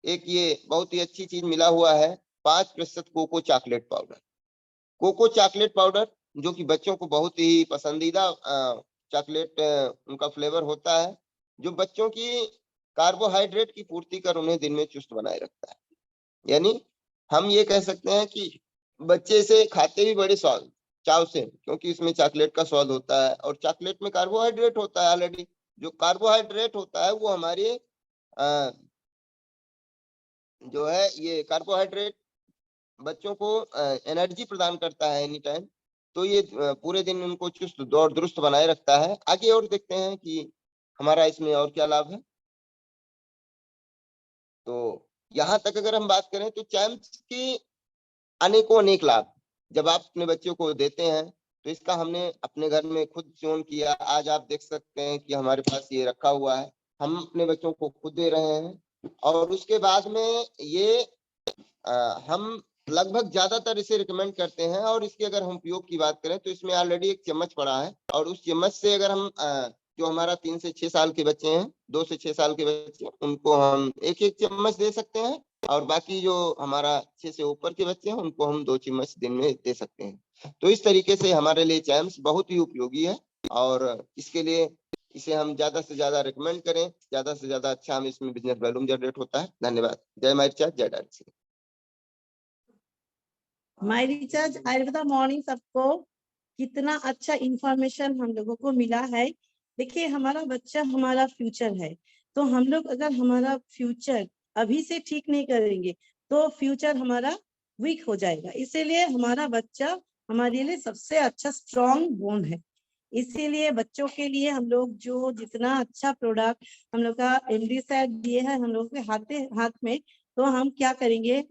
एक ये बहुत ही अच्छी चीज मिला हुआ है, 5% cocoa chocolate powder. Cocoa chocolate powder जो कि बच्चों को बहुत ही पसंदीदा चॉकलेट उनका फ्लेवर होता है, जो बच्चों की कार्बोहाइड्रेट की पूर्ति कर उन्हें दिन में चुस्त बनाए रखता है। यानी हम ये कह सकते हैं कि बच्चे इसे खाते भी बड़े स्वाद चाव से, क्योंकि इसमें चॉकलेट का स्वाद होता है और चॉकलेट में कार्बोहाइड्रेट होता है ऑलरेडी। जो कार्बोहाइड्रेट होता है वो हमारे जो है ये कार्बोहाइड्रेट बच्चों को एनर्जी प्रदान करता है एनी टाइम। तो ये पूरे दिन उनको चुस्त और दुरुस्त बनाए रखता है। आगे और देखते हैं कि हमारा इसमें और क्या लाभ है। तो यहाँ तक अगर हम बात करें तो चैम्प्स के अनेकों अनेक लाभ जब आप अपने बच्चों को देते हैं, तो इसका हमने अपने घर में खुद सेवन किया। आज आप देख सकते हैं कि हमारे पास ये रखा हुआ है, हम अपने बच्चों को खुद दे रहे हैं। और उसके बाद में ये हम लगभग ज्यादातर इसे रिकमेंड करते हैं। और इसके अगर हम उपयोग की बात करें तो इसमें ऑलरेडी एक चम्मच पड़ा है, और उस चम्मच से अगर हम जो हमारा 3 से 6 साल के बच्चे हैं, 2 से 6 साल के बच्चे, उनको हम एक एक चम्मच दे सकते हैं। और बाकी जो हमारा 6 से ऊपर के बच्चे हैं उनको हम 2 चम्मच दिन में दे सकते हैं। तो इस तरीके से हमारे लिए चैम्प्स बहुत ही उपयोगी है, और इसके लिए इसे हम ज्यादा से ज्यादा रिकमेंड करें, ज्यादा से ज्यादा अच्छा हम इसमें बिजनेस वॉल्यूम जनरेट होता है। धन्यवाद। जय माई रिचार्ज, जय डायरेक्ट। माई रिचार्ज आयुर्वेदा मॉर्निंग सबको कितना अच्छा इंफॉर्मेशन हम लोगों को मिला है। देखिए हमारा बच्चा हमारा फ्यूचर है, तो हम लोग अगर हमारा फ्यूचर अभी से ठीक नहीं करेंगे तो फ्यूचर हमारा वीक हो जाएगा। इसीलिए हमारा बच्चा हमारे लिए सबसे अच्छा स्ट्रॉन्ग बोन है। इसीलिए बच्चों के लिए हम लोग जो जितना अच्छा प्रोडक्ट हम लोग का एमडी सेट दिए है हम लोग के हाथ में, तो हम क्या करेंगे,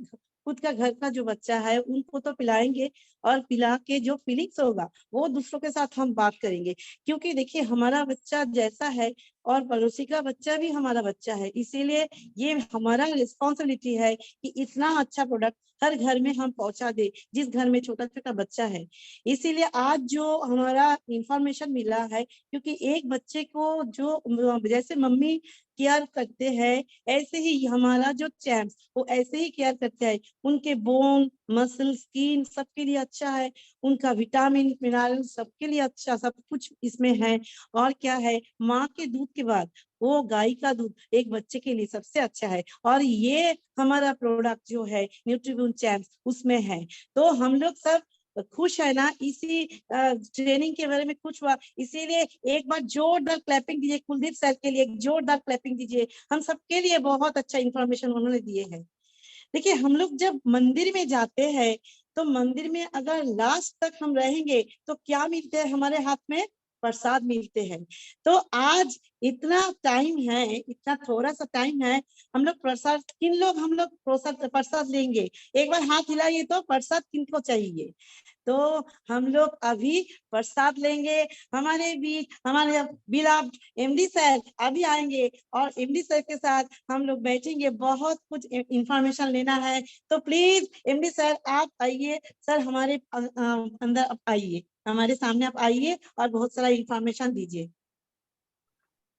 खुद का घर का जो बच्चा है उनको तो पिलाएंगे, और पिला के जो फीलिंग्स होगा वो दूसरों के साथ हम बात करेंगे। क्योंकि देखिए हमारा बच्चा जैसा है और पड़ोसी का बच्चा भी हमारा बच्चा है। इसीलिए ये हमारा रिस्पॉन्सिबिलिटी है कि इतना अच्छा प्रोडक्ट हर घर में हम पहुंचा दे जिस घर में छोटा छोटा बच्चा है। इसीलिए आज जो हमारा इंफॉर्मेशन मिला है, क्योंकि एक बच्चे को जो जैसे मम्मी केयर करते हैं, ऐसे ही हमारा जो चैम्प्स वो ऐसे ही केयर करते हैं। उनके बोन, मसल, स्किन सबके लिए अच्छा है। उनका विटामिन, मिनरल सबके लिए अच्छा, सब कुछ इसमें है। और क्या है, माँ के दूध के बाद वो गाय का दूध एक बच्चे के लिए सबसे अच्छा है। और ये हमारा प्रोडक्ट जो है न्यूट्रीबून चैम्प्स उसमें है। तो हम लोग सब खुश है ना इसी ट्रेनिंग के बारे में खुश हुआ। इसीलिए एक बार जोरदार क्लैपिंग दीजिए कुलदीप सर के लिए, जोरदार क्लैपिंग दीजिए। हम सबके लिए बहुत अच्छा इंफॉर्मेशन उन्होंने दिए हैं। देखिए हम लोग जब मंदिर में जाते हैं तो मंदिर में अगर लास्ट तक हम रहेंगे तो क्या मिलते हैं हमारे हाथ में, प्रसाद मिलते हैं। तो आज इतना टाइम है, इतना थोड़ा सा टाइम है, हम लोग प्रसाद किन लोग हम लोग प्रसाद लेंगे, एक बार हाथ हिलाइए तो प्रसाद किनको चाहिए। तो हम लोग अभी प्रसाद लेंगे। हमारे बीच हमारे बिलाव एमडी सर अभी आएंगे और एमडी सर के साथ हम लोग बैठेंगे, बहुत कुछ इंफॉर्मेशन लेना है। तो प्लीज एमडी सर आप आइए, सर हमारे अंदर आप आइए, हमारे सामने आप आइए और बहुत सारा इंफॉर्मेशन दीजिए।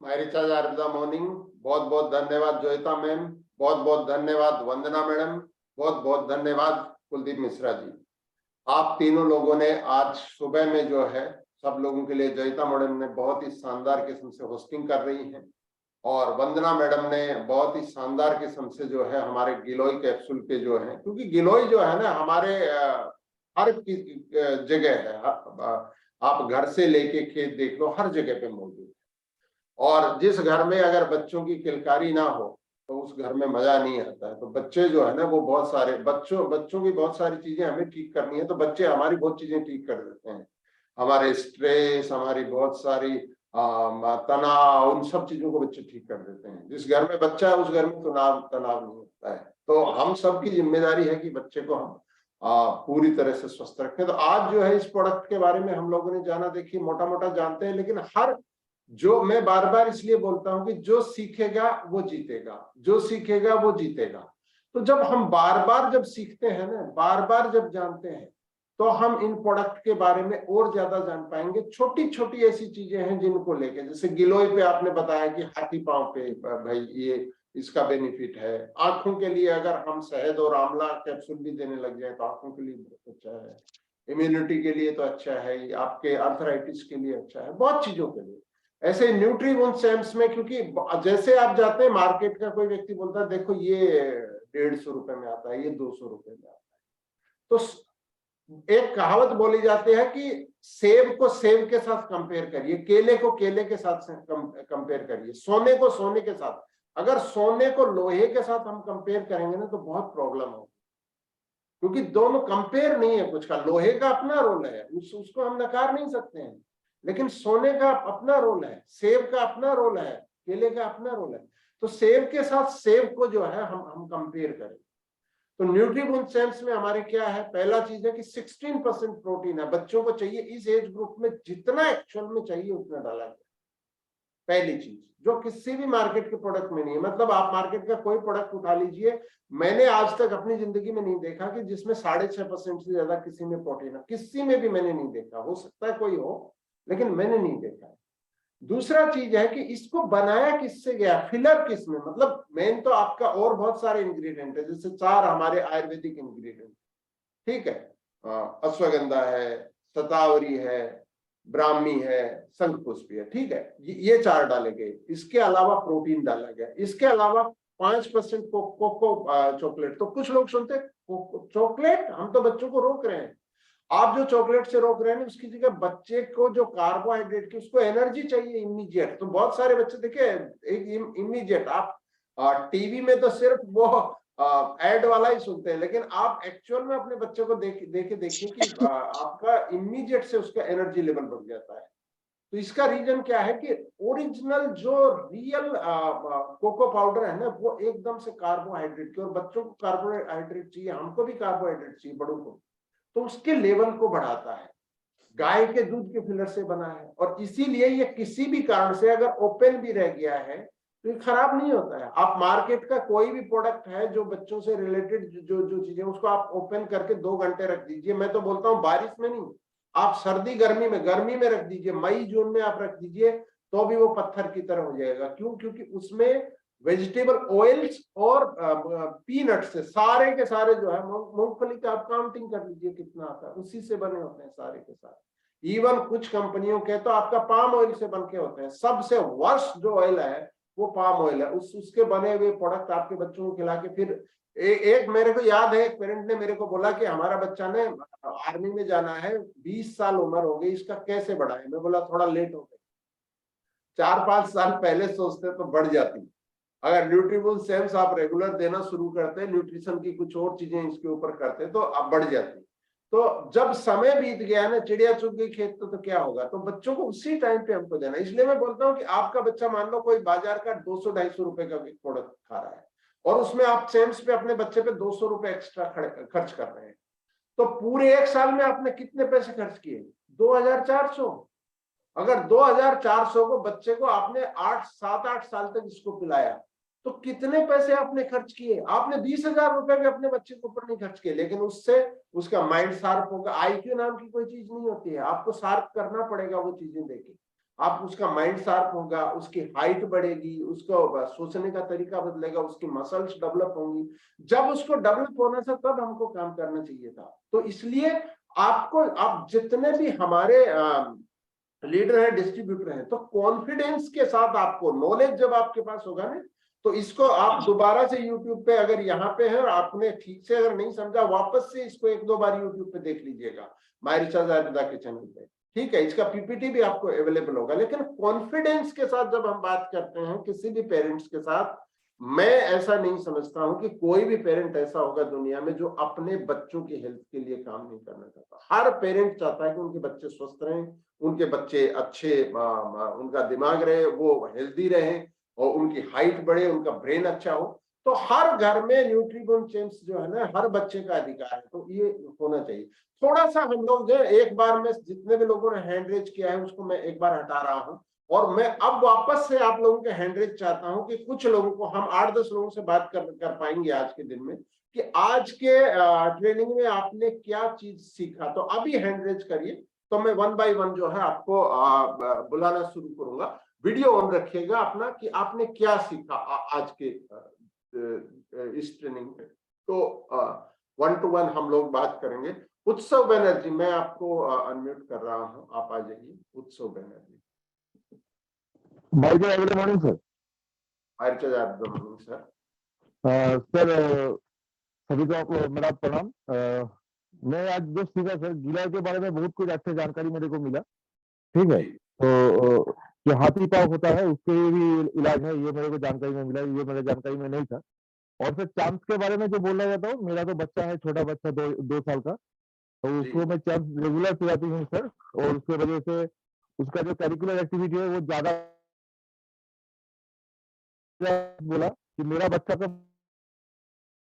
माय रिचार्ज आयुर्वेदा मॉर्निंग, बहुत बहुत धन्यवाद जोयता मैम, बहुत बहुत धन्यवाद वंदना मैडम, बहुत बहुत धन्यवाद कुलदीप मिश्रा जी। आप तीनों लोगों ने आज सुबह में जो है सब लोगों के लिए, जोयता मैडम ने बहुत ही शानदार किस्म से होस्टिंग कर रही हैं, और वंदना मैडम ने बहुत ही शानदार किस्म से जो है हमारे गिलोय कैप्सूल के जो है, क्योंकि गिलोय जो है ना हमारे हर जगह है, आप घर से लेके खेत देख लो, हर जगह पे मौजूद है। और जिस घर में अगर बच्चों की किलकारी ना हो तो उस घर में मजा नहीं आता है। तो बच्चे जो है ना वो बहुत सारे बच्चों की बहुत सारी चीजें हमें ठीक करनी है, तो बच्चे हमारी बहुत चीजें ठीक कर देते हैं। हमारे स्ट्रेस, हमारी बहुत सारी तनाव, उन सब चीजों को बच्चे ठीक कर देते हैं। जिस घर में बच्चा है उस घर में तनाव नहीं होता है। तो हम सबकी जिम्मेदारी है कि बच्चे को हम पूरी तरह से स्वस्थ रखें। तो आज जो है इस प्रोडक्ट के बारे में हम लोगों ने जाना, देखिए मोटा मोटा जानते हैं, लेकिन जो मैं बार बार इसलिए बोलता हूं कि जो सीखेगा वो जीतेगा, जो सीखेगा वो जीतेगा। तो जब हम बार बार जब सीखते हैं ना, बार बार जब जानते हैं, तो हम इन प्रोडक्ट के बारे में और ज्यादा जान पाएंगे। छोटी छोटी ऐसी चीजें हैं जिनको लेके, जैसे गिलोय पे आपने बताया कि हाथी पांव पे भाई ये इसका बेनिफिट है। आंखों के लिए अगर हम शहद और आंवला कैप्सूल भी देने लग जाए तो आंखों के लिए बहुत अच्छा है। इम्यूनिटी के लिए तो अच्छा है, आपके आर्थराइटिस के लिए अच्छा है, बहुत चीजों के लिए। ऐसे न्यूट्रीबून चैम्प्स में, क्योंकि जैसे आप जाते हैं मार्केट का कोई व्यक्ति बोलता है देखो ये 150 रुपए में आता है, ये 200 रुपए में आता है, तो एक कहावत बोली जाती है कि सेब को सेब के साथ कंपेयर करिए, केले को केले के साथ कंपेयर करिए, सोने को सोने के साथ। अगर सोने को लोहे के साथ हम कंपेयर करेंगे ना तो बहुत प्रॉब्लम होगी, क्योंकि दोनों कंपेयर नहीं है कुछ का। लोहे का अपना रोल है, उसको हम नकार नहीं सकते हैं, लेकिन सोने का अपना रोल है, सेब का अपना रोल है, केले का अपना रोल है। तो सेब के साथ सेब को जो है हम कंपेयर करें। तो न्यूट्रीबून चैम्प्स में हमारे क्या है, पहला चीज है कि 16% प्रोटीन है, बच्चों को चाहिए इस एज ग्रुप में जितना एक्चुअल में चाहिए उतना डाला गया। पहली चीज जो किसी भी मार्केट के प्रोडक्ट में नहीं है, मतलब आप मार्केट का कोई प्रोडक्ट उठा लीजिए, मैंने आज तक अपनी जिंदगी में नहीं देखा कि जिसमें 6.5% से ज्यादा किसी में प्रोटीन है, किसी में भी मैंने नहीं देखा। हो सकता है कोई हो, लेकिन मैंने नहीं देखा है। दूसरा चीज है कि इसको बनाया किससे गया, फिलर किसमें, मतलब मेन तो आपका और बहुत सारे इंग्रेडिएंट है, जैसे 4 हमारे आयुर्वेदिक इंग्रेडिएंट, ठीक है, अश्वगंधा है, शतावरी है, ब्राह्मी है, शंखपुष्पी है, ठीक है, ये 4 डाले गए। इसके अलावा प्रोटीन डाला गया, इसके अलावा 5% कोको चॉकलेट। तो कुछ लोग सुनते चॉकलेट, हम तो बच्चों को रोक रहे हैं। आप जो चॉकलेट से रोक रहे हैं उसकी जगह बच्चे को जो कार्बोहाइड्रेट की, उसको एनर्जी चाहिए इमीडिएट। तो बहुत सारे बच्चे देखे एक इमीडिएट, आप टीवी में तो सिर्फ वो एड वाला ही सुनते हैं, लेकिन आप एक्चुअल में अपने बच्चे को देखिए कि आपका इमीडिएट से उसका एनर्जी लेवल बढ़ जाता है। तो इसका रीजन क्या है कि ओरिजिनल जो रियल कोको पाउडर है ना, वो एकदम से कार्बोहाइड्रेट की, और बच्चों को कार्बोहाइड्रेट चाहिए, हमको भी कार्बोहाइड्रेट चाहिए बड़ों को, तो उसके लेवल को बढ़ाता है। गाय के दूध के फिलर से बना है, और इसीलिए ये किसी भी कारण से अगर ओपन भी रह गया है तो ये खराब नहीं होता है। आप मार्केट का कोई भी प्रोडक्ट है जो बच्चों से रिलेटेड जो चीजें, उसको आप ओपन करके 2 घंटे रख दीजिए। मैं तो बोलता हूँ बारिश में नहीं, आप सर्दी गर्मी में रख दीजिए, मई जून में आप रख दीजिए, तो भी वो पत्थर की तरह हो जाएगा। क्यों? क्योंकि उसमें वेजिटेबल ऑयल्स और पीनट से सारे के सारे जो है, मूंगफली का आप काउंटिंग कर लीजिए कितना आता है, उसी से बने होते हैं सारे के सारे। इवन कुछ कंपनियों के तो आपका पाम ऑयल से बन के होते हैं। सबसे वर्स्ट जो ऑयल है वो पाम ऑयल है। उसके बने हुए प्रोडक्ट आपके बच्चों को खिला के फिर एक मेरे को याद है, एक पेरेंट ने मेरे को बोला कि हमारा बच्चा ने आर्मी में जाना है, 20 साल उम्र हो गई, इसका कैसे बढ़ाए? मैं बोला थोड़ा लेट हो गए, 4-5 साल पहले सोचते तो बढ़ जाती। अगर न्यूट्रीबून चैम्प्स आप रेगुलर देना शुरू करते, न्यूट्रिशन की कुछ और चीजें इसके ऊपर करते, तो अब बढ़ जाती। तो जब समय बीत गया ना, चिड़िया चुग गई खेत, तो क्या होगा? तो बच्चों को उसी टाइम पे हमको देना। इसलिए मैं बोलता हूँ कि आपका बच्चा मान लो कोई बाजार का 200-250 रुपए का प्रोडक्ट खा रहा है, और उसमें आप चैम्प्स पे अपने बच्चे पे 200 रुपए एक्स्ट्रा खर्च कर रहे हैं, तो पूरे 1 साल में आपने कितने पैसे खर्च किए? 2400। अगर 2400 को बच्चे को आपने 7-8 साल तक इसको पिलाया, तो कितने पैसे आपने खर्च किए? आपने 20,000 रुपए भी अपने बच्चे के ऊपर नहीं खर्च किए, लेकिन उससे उसका माइंड शार्प होगा। आईक्यू नाम की कोई चीज नहीं होती है, आपको शार्प करना पड़ेगा वो चीजें देके। आप उसका माइंड शार्प होगा, उसकी हाइट बढ़ेगी, उसको सोचने का तरीका बदलेगा, उसकी मसल्स डेवलप होंगी। जब उसको डेवलप होना था तब हमको काम करना चाहिए था। तो इसलिए आप जितने भी हमारे लीडर है, डिस्ट्रीब्यूटर है, तो कॉन्फिडेंस के साथ आपको, नॉलेज जब आपके पास होगा ना, तो इसको आप दोबारा से यूट्यूब पे, अगर यहाँ पे है और आपने ठीक से अगर नहीं समझा, वापस से इसको 1-2 बार यूट्यूब पे देख लीजिएगा, माय रिचार्ज आयुर्वेदा के चैनल पे, ठीक है। इसका पीपीटी भी आपको अवेलेबल होगा। लेकिन कॉन्फिडेंस के साथ जब हम बात करते हैं किसी भी पेरेंट्स के साथ, मैं ऐसा नहीं समझता हूं कि कोई भी पेरेंट ऐसा होगा दुनिया में जो अपने बच्चों की हेल्थ के लिए काम नहीं करना चाहता। हर पेरेंट चाहता है कि उनके बच्चे स्वस्थ रहें, उनके बच्चे अच्छे, उनका दिमाग रहे, वो हेल्दी रहे, और उनकी हाइट बढ़े, उनका ब्रेन अच्छा हो। तो हर घर में न्यूट्रीबून चैम्प्स जो है ना, हर बच्चे का अधिकार है, तो ये होना चाहिए। थोड़ा सा हम लोग जो एक बार में, जितने भी लोगों ने हैंड रेज किया है उसको मैं एक बार हटा रहा हूं, और मैं अब वापस से आप लोगों के हैंड रेज चाहता हूं कि कुछ लोगों को, हम 8-10 लोगों से बात कर पाएंगे आज के दिन में, कि आज के ट्रेनिंग में आपने क्या चीज सीखा। तो अभी हैंड रेज करिए, तो मैं 1 बाय 1 जो है आपको बुलाना शुरू करूंगा। वीडियो ऑन रखिएगा अपना कि आपने क्या सीखा आज के इस ट्रेनिंग में। तो 1 to 1 हम लोग बात करेंगे। उत्सव बनर्जी, मैं आपको अनम्यूट कर रहा हूं, आप आ जाइए। उत्सव बनर्जी। भाई जी, good morning sir. Good morning sir. Sir सभी को आपको मेरा प्रणाम। मैं आज जो सीखा सर, गिलहरी के बारे में बहुत कुछ अच्छा जानकारी मेरे को मिला। ठीक है, तो जो हाथी पाँव होता है उसके भी इलाज है, ये मेरे को जानकारी में मिला, ये मेरे जानकारी में नहीं था। और फिर चैम्प्स के बारे में जो बोलना चाहता हूँ, मेरा तो बच्चा है, छोटा बच्चा, 2 साल का, तो उसको मैं चैम्प्स रेगुलर पिलाती हूँ सर। और उसके वजह से उसका जो करिकुलर एक्टिविटी है वो ज्यादा, बोला कि मेरा बच्चा का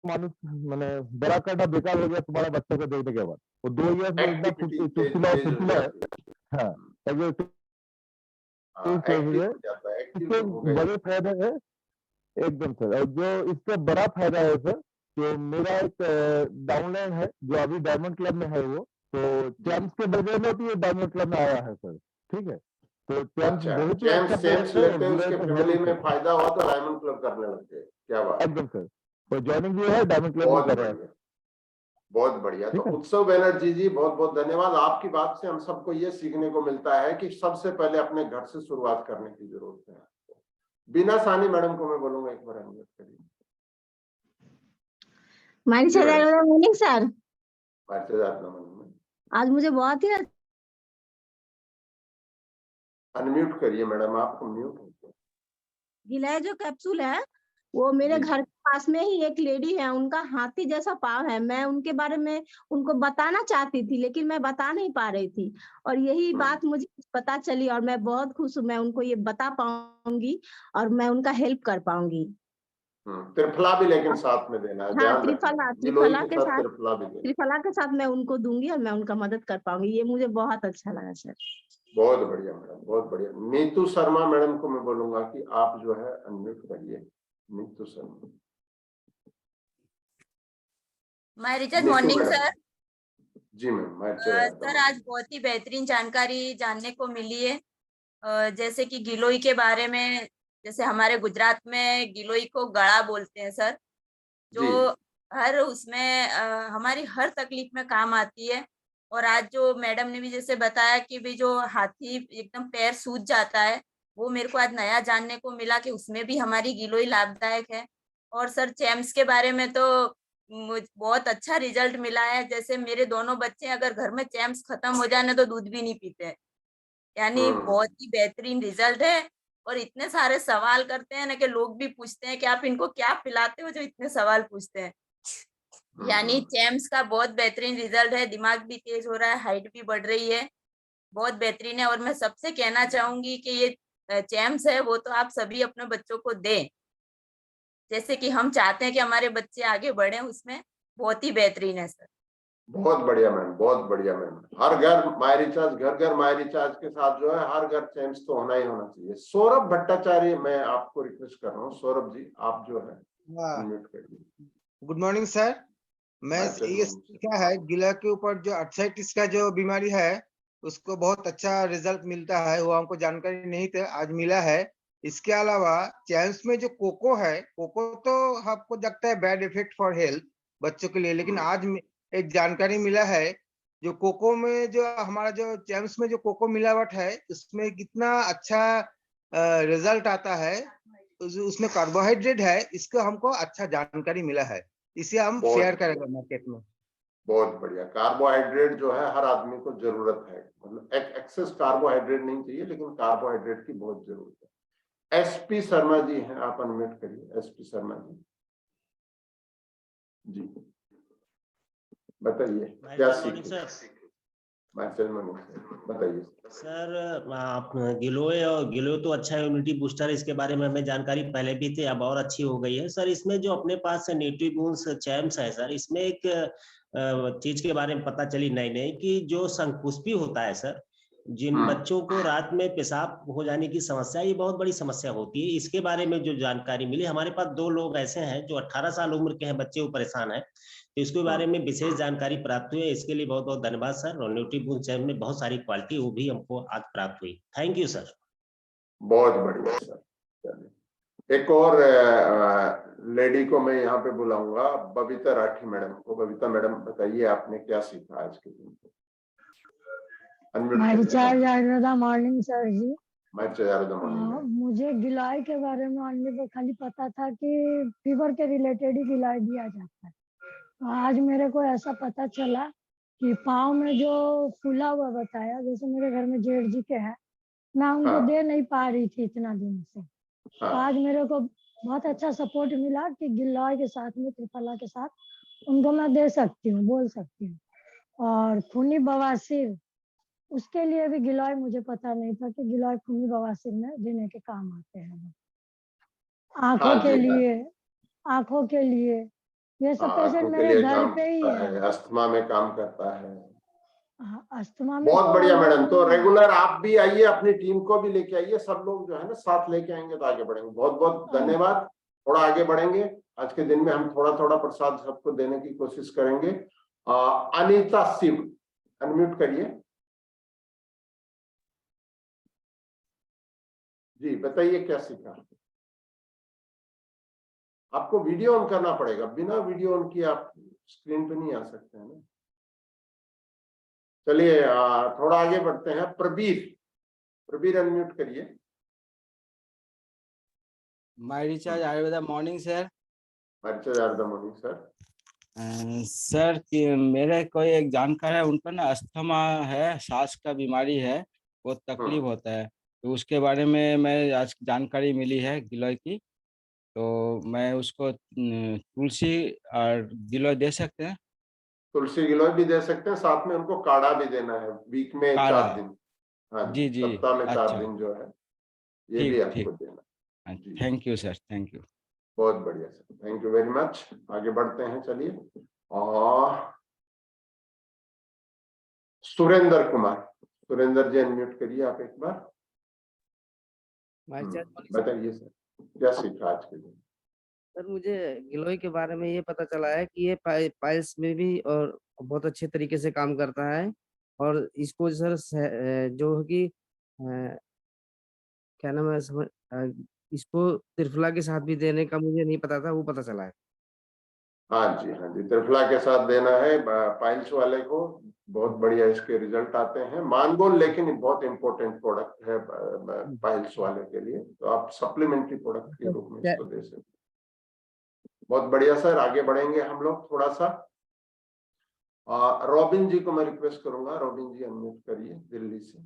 मानुस मैंने बड़ा करना बेकार हो गया तुम्हारा बच्चा को देखने के बाद। वो 2 इयर्स में इतना एक्टिविटी चुटकुला तेज हो है। जाती है। हाँ, एक्टिव हो जाता है, एक्टिव इसके हो गए। बड़े फायदे हैं एकदम सर। और जो इससे बड़ा फायदा है सर, कि मेरा एक डाउनलाइन है जो अभी डायमंड क्लब में है, वो तो चैम्प्स के बदले में भी ये डायमंड क्लब में आया है सर। ठीक है, तो चैम्प्स अच्छा, बहुत ही चैम्प्स अच्छा चैम्प्स प्रोडक्ट है और लेते हैं, गिलहरी उसके तो है फैमिली ही में सर। फायदा हुआ तो डायमंड क्लब करने लगते हैं। क्या बात है, एकदम सर, तो ज्वाइनिंग भी है, डायमंड क्लब भी बहुत कर रहे हैं। बढ़िया, बहुत बढ़िया। तो ठीक है, उत्सव बनर्जी जी, बहुत बहुत धन्यवाद। आपकी बात से हम सबको ये सीखने को मिलता है कि सबसे पहले अपने घर से शुरुआत करने की जरूरत है। बीना सानी मैडम को मैं बोलूंगा एक बार अनम्यूट करिए। Morning sir. आज मुझे बहुत ही अनम्यूट करिए मैडम, आपको म्यूट हो। गिलहरी जो कैप्सूल है वो मेरे जी। घर के पास में ही एक लेडी है, उनका हाथी जैसा पाँव है। मैं उनके बारे में उनको बताना चाहती थी लेकिन मैं बता नहीं पा रही थी, और यही बात मुझे पता चली और मैं बहुत खुश हूँ। मैं उनको ये बता पाऊंगी और मैं उनका हेल्प कर पाऊंगी। त्रिफला भी लेकिन साथ में देना है, हाँ, ध्यान त्रिफला रखना, गिलोय त्रिफला के के साथ साथ त्रिफला भी देना। त्रिफला के साथ मैं उनको दूंगी और मैं उनका मदद कर पाऊंगी। ये मुझे बहुत अच्छा लगा सर। बहुत बढ़िया मैडम, बहुत बढ़िया। नीतू शर्मा मैडम को मैं बोलूंगा कि आप जो है अनम्यूट करिए। Neetu Sharma. My recharge morning sir. जी मैम, सर आज बहुत ही बेहतरीन जानकारी जानने को मिली है, जैसे कि गिलोय के बारे में। जैसे हमारे गुजरात में गिलोय को गड़ा बोलते हैं सर, जो हर उसमें हमारी हर तकलीफ में काम आती है। और आज जो मैडम ने भी जैसे बताया कि भी जो हाथी एकदम पैर सूज जाता है, वो मेरे को आज नया जानने को मिला कि उसमें भी हमारी गिलोय लाभदायक है। और सर चैम्प्स के बारे में तो मुझे बहुत अच्छा रिजल्ट मिला है। जैसे मेरे दोनों बच्चे अगर घर में चैम्प्स खत्म हो जाने तो दूध भी नहीं पीते, यानी बहुत ही बेहतरीन रिजल्ट है। और इतने सारे सवाल करते हैं ना कि लोग भी पूछते हैं कि आप इनको क्या पिलाते हो, जो इतने सवाल पूछते हैं। यानी चैम्प्स का बहुत बेहतरीन रिजल्ट है, दिमाग भी तेज हो रहा है, हाइट भी बढ़ रही है, बहुत बेहतरीन है। और मैं सबसे कहना चाहूंगी कि ये चैम्प्स है वो तो आप सभी अपने बच्चों को दें, जैसे कि हम चाहते हैं कि हमारे बच्चे आगे बढ़े, उसमें बहुत ही बेहतरीन है सर। बहुत बढ़िया मैम, बहुत बढ़िया मैम। हर घर माय रिचार्ज, घर घर माय रिचार्ज के साथ जो है हर घर चैम्प्स तो होना ही होना चाहिए। सौरभ भट्टाचार्य, मैं आपको रिक्वेस्ट कर रहा हूँ, सौरभ जी आप जो है अनम्यूट करिए। Good morning sir. मैं ये सीखा है गिलहरी के ऊपर जो आर्थराइटिस का जो बीमारी है उसको बहुत अच्छा रिजल्ट मिलता है, वो हमको जानकारी नहीं था, आज मिला है। इसके अलावा चैम्प्स में जो कोको है, कोको तो आपको लगता है बैड इफेक्ट फॉर हेल्थ बच्चों के लिए, लेकिन आज एक जानकारी मिला है जो कोको में जो हमारा जो चैम्प्स में जो कोको मिलावट है उसमें कितना अच्छा रिजल्ट आता है। उसमें कार्बोहाइड्रेट है, इसको हमको अच्छा जानकारी मिला है, इसे हम शेयर करेंगे मार्केट में। बहुत बढ़िया। कार्बोहाइड्रेट जो है हर आदमी को जरूरत है, मतलब एक्सेस कार्बोहाइड्रेट नहीं चाहिए, लेकिन कार्बोहाइड्रेट की बहुत जरूरत है। एसपी शर्मा जी हैं, आप अनम्यूट करिए। एसपी शर्मा जी, जी बताइए क्या सीखे। बताइए सर। आप गिलोय तो अच्छा इम्यूनिटी बूस्टर, इसके बारे में हमें जानकारी पहले भी थी, अब और अच्छी हो गई है सर। इसमें जो अपने पास न्यूट्रीबून्स चैम्प्स है सर, इसमें एक चीज के बारे में पता चली नई नई कि जो शंखपुष्पी होता है सर, जिन बच्चों को रात में पेशाब हो जाने की समस्या, ये बहुत बड़ी समस्या होती है। इसके बारे में जो जानकारी मिली, हमारे पास 2 लोग ऐसे हैं जो 18 साल उम्र के हैं बच्चे, वो परेशान है, तो इसके बारे में विशेष जानकारी प्राप्त हुई है। इसके लिए बहुत बहुत धन्यवाद सर। और न्यूट्रीबूस्ट चैनल में बहुत सारी क्वालिटी वो भी हमको आज प्राप्त हुई। Thank you sir. बहुत बढ़िया सर। एक और लेडी को मैं यहाँ पे बुलाऊंगा, बबीता राठी मैडम को। बबीता मैडम बताइए आपने क्या सीखा आज के दिन। मॉर्निंग सर जी। मुझे गिलोय के बारे में खाली पता था कि फीवर के रिलेटेड ही गिलोय दिया जाता है। आज मेरे को ऐसा पता चला कि पाँव में जो फूला हुआ बताया, जैसे मेरे घर में जेठ जी के है, मैं उनको हाँ। दे नहीं पा रही थी इतना दिन से। तो हाँ आज मेरे को बहुत अच्छा सपोर्ट मिला कि गिलोय के साथ में, त्रिफला के साथ उनको मैं दे सकती हूँ, बोल सकती हूँ। और खूनी बवासीर, उसके लिए भी गिलोय मुझे पता नहीं था कि गिलोय खूनी बवासीर में देने के काम आते हैं। आंखों हाँ के जी, हाँ। लिए, आंखों के लिए, ये सब हाँ, पेशेंट आंखों के मेरे लिए घर काम पे ही करता है। है, अस्थमा में काम करता है। हाँ, अस्थमा में बहुत तो बढ़िया मैडम। तो ऑलरेडी रेगुलर आप भी आइए, अपनी टीम को भी लेके आइए, सब लोग जो है ना साथ लेके आएंगे तो आगे बढ़ेंगे। बहुत बहुत धन्यवाद। थोड़ा आगे बढ़ेंगे, आज के दिन में हम थोड़ा थोड़ा प्रसाद सबको देने की कोशिश करेंगे। अनीता शिव, अनम्यूट करिए जी, बताइए क्या सीखा। आपको वीडियो ऑन करना पड़ेगा, बिना वीडियो ऑन किए आप स्क्रीन पे नहीं आ सकते हैं ना। चलिए थोड़ा आगे बढ़ते हैं। प्रबीर, प्रबीर अनम्यूट करिए। My recharge Ayurveda morning sir. Morning sir. Sir कि मेरे कोई एक जानकार है, उनको ना अस्थमा है, सांस का बीमारी है, बहुत तकलीफ होता है। तो उसके बारे में मैं आज जानकारी मिली है गिलोय की, तो मैं उसको तुलसी और गिलोय दे सकते हैं। तुलसी गिलोय भी दे सकते हैं, साथ में उनको काढ़ा भी देना है वीक में काढ़ा, 4 दिन। हाँ जी जी, जी, सप्ताह में 4 अच्छा, दिन जो है ये भी ठीक आपको ठीक, देना। जी, thank you sir, thank you. बहुत बढ़िया sir, thank you very much. आगे बढ़ते हैं, चलिए। और सुरेंद्र कुमार, सुरेंद्र जी अनम्यूट करिए आप एक बार। बताइए सर, क्या सीखा आज के दिन। सर मुझे गिलोय के बारे में ये पता चला है कि ये पाइल्स में भी और बहुत अच्छे तरीके से काम करता है। और इसको सर जो है कि क्या नाम है, इसको त्रिफला के साथ भी देने का मुझे नहीं पता था, वो पता चला है। हाँ जी, हाँ जी, त्रिफला के साथ देना है पाइल्स वाले को। बहुत बढ़िया इसके रिजल्ट आते हैं। मानगोल लेकिन बहुत इंपॉर्टेंट प्रोडक्ट है पाइल्स वाले के लिए, तो आप सप्लीमेंट्री प्रोडक्ट के रूप में इसको दे सकते हैं। बहुत बढ़िया सर, आगे बढ़ेंगे हम लोग थोड़ा सा। रॉबिन जी को मैं रिक्वेस्ट करूंगा, रॉबिन जी अनम्यूट करिए दिल्ली से।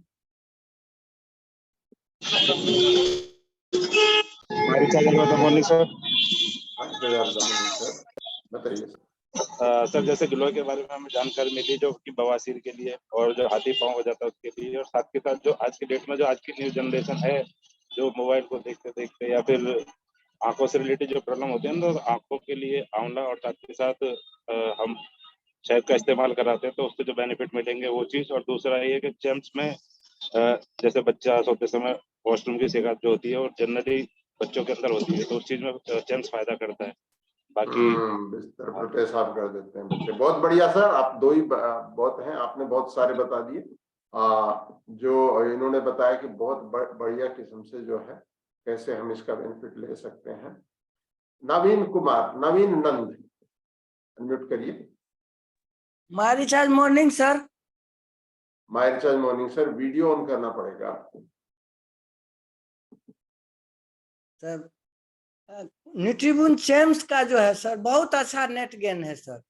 Morning sir. बताइए सर, जैसे गिलोय के बारे में हमें जानकारी मिली जो कि बवासीर के लिए और जो हाथी पांव हो जाता है उसके लिए, और साथ के साथ जो आज की डेट में जो आज की न्यू जनरेशन है जो मोबाइल को देखते देखते या फिर आंखों से रिलेटेड जो प्रॉब्लम होती है ना, तो आंखों के लिए आंवला और साथ के साथ हम शहद का इस्तेमाल कराते हैं तो उससे जो बेनिफिट मिलेंगे वो चीज। और दूसरा ये कि जेम्स में जैसे बच्चा सोते समय वॉशरूम की शिकायत जो होती है और जनरली बच्चों के अंदर होती है, तो उस चीज में जेम्स फायदा करता है। बाकी बिस्तर पर पेशाब कर देते हैं बच्चे। बहुत बढ़िया सर, आप दो ही बहुत हैं, आपने बहुत सारे बता दिए। जो इन्होंने बताया कि बहुत बढ़िया किस्म से जो है कैसे हम इसका बेनिफिट ले सकते हैं। नवीन कुमार, नवीन नंद अनम्यूट करिए। My recharge morning sir. My recharge morning sir, video on करना पड़ेगा आपको सर। न्यूट्रीबून चेम्स का जो है सर बहुत अच्छा नेट गेन है सर।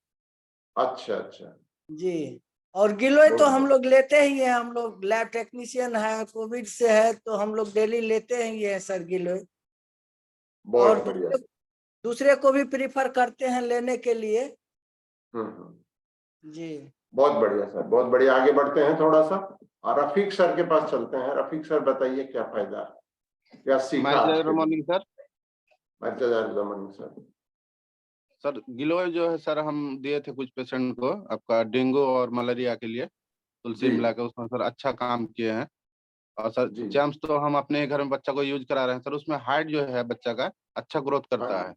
अच्छा अच्छा जी, और गिलोय तो हम लोग लेते ही है, हम लोग लैब टेक्नीशियन है, कोविड से है तो हम लोग डेली लेते ही है सर गिलोय। और दूसरे को भी प्रीफर करते हैं लेने के लिए। जी, बहुत बढ़िया सर, बहुत बढ़िया। आगे बढ़ते हैं थोड़ा सा और रफीक सर के पास चलते हैं। रफीक सर बताइए क्या फायदा, क्या सीखा। Morning sir. Morning sir. Sir गिलोय जो है सर हम दिए थे कुछ पेशेंट को आपका डेंगू और मलेरिया के लिए, तुलसी मिलाकर उसमें सर अच्छा काम किए हैं। और सर जेम्स तो हम अपने घर में बच्चा को यूज करा रहे हैं सर, उसमें हाइट जो है बच्चा का अच्छा ग्रोथ करता है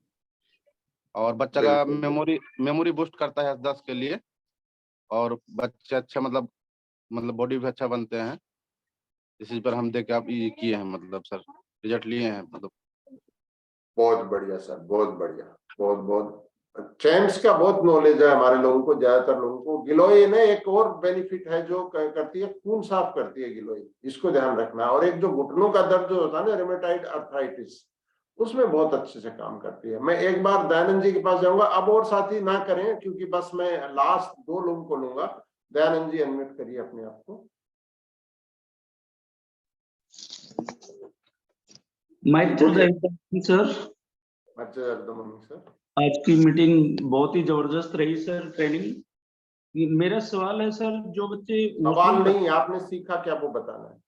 और बच्चा का मेमोरी बूस्ट करता है 10 के लिए, और बच्चे अच्छा मतलब बॉडी भी अच्छा बनते हैं। इसी पर हम देख के आप ये किए हैं, मतलब सर रिजल्ट लिए हैं मतलब। बहुत बढ़िया सर, बहुत बढ़िया, बहुत बहुत। चेम्स का बहुत नॉलेज है हमारे लोगों को, ज्यादातर लोगों को। गिलोय ने एक और बेनिफिट है जो करती है, खून साफ करती है गिलोय, इसको ध्यान रखना। और एक जो घुटनों का दर्द जो होता है ना, रेमेटाइड अर्थराइटिस, उसमें बहुत अच्छे से काम करती है। मैं एक बार दयानंद जी के पास जाऊंगा, अब और साथी ना करें क्योंकि बस मैं लास्ट 2 लोगों को लूंगा। दयानंद जी अनम्यूट करिए अपने आप को। सर सर आज की मीटिंग बहुत ही जबरदस्त रही सर। ट्रेनिंग मेरा सवाल है सर, जो बच्चे सवाल नहीं, आपने सीखा क्या वो बताना है।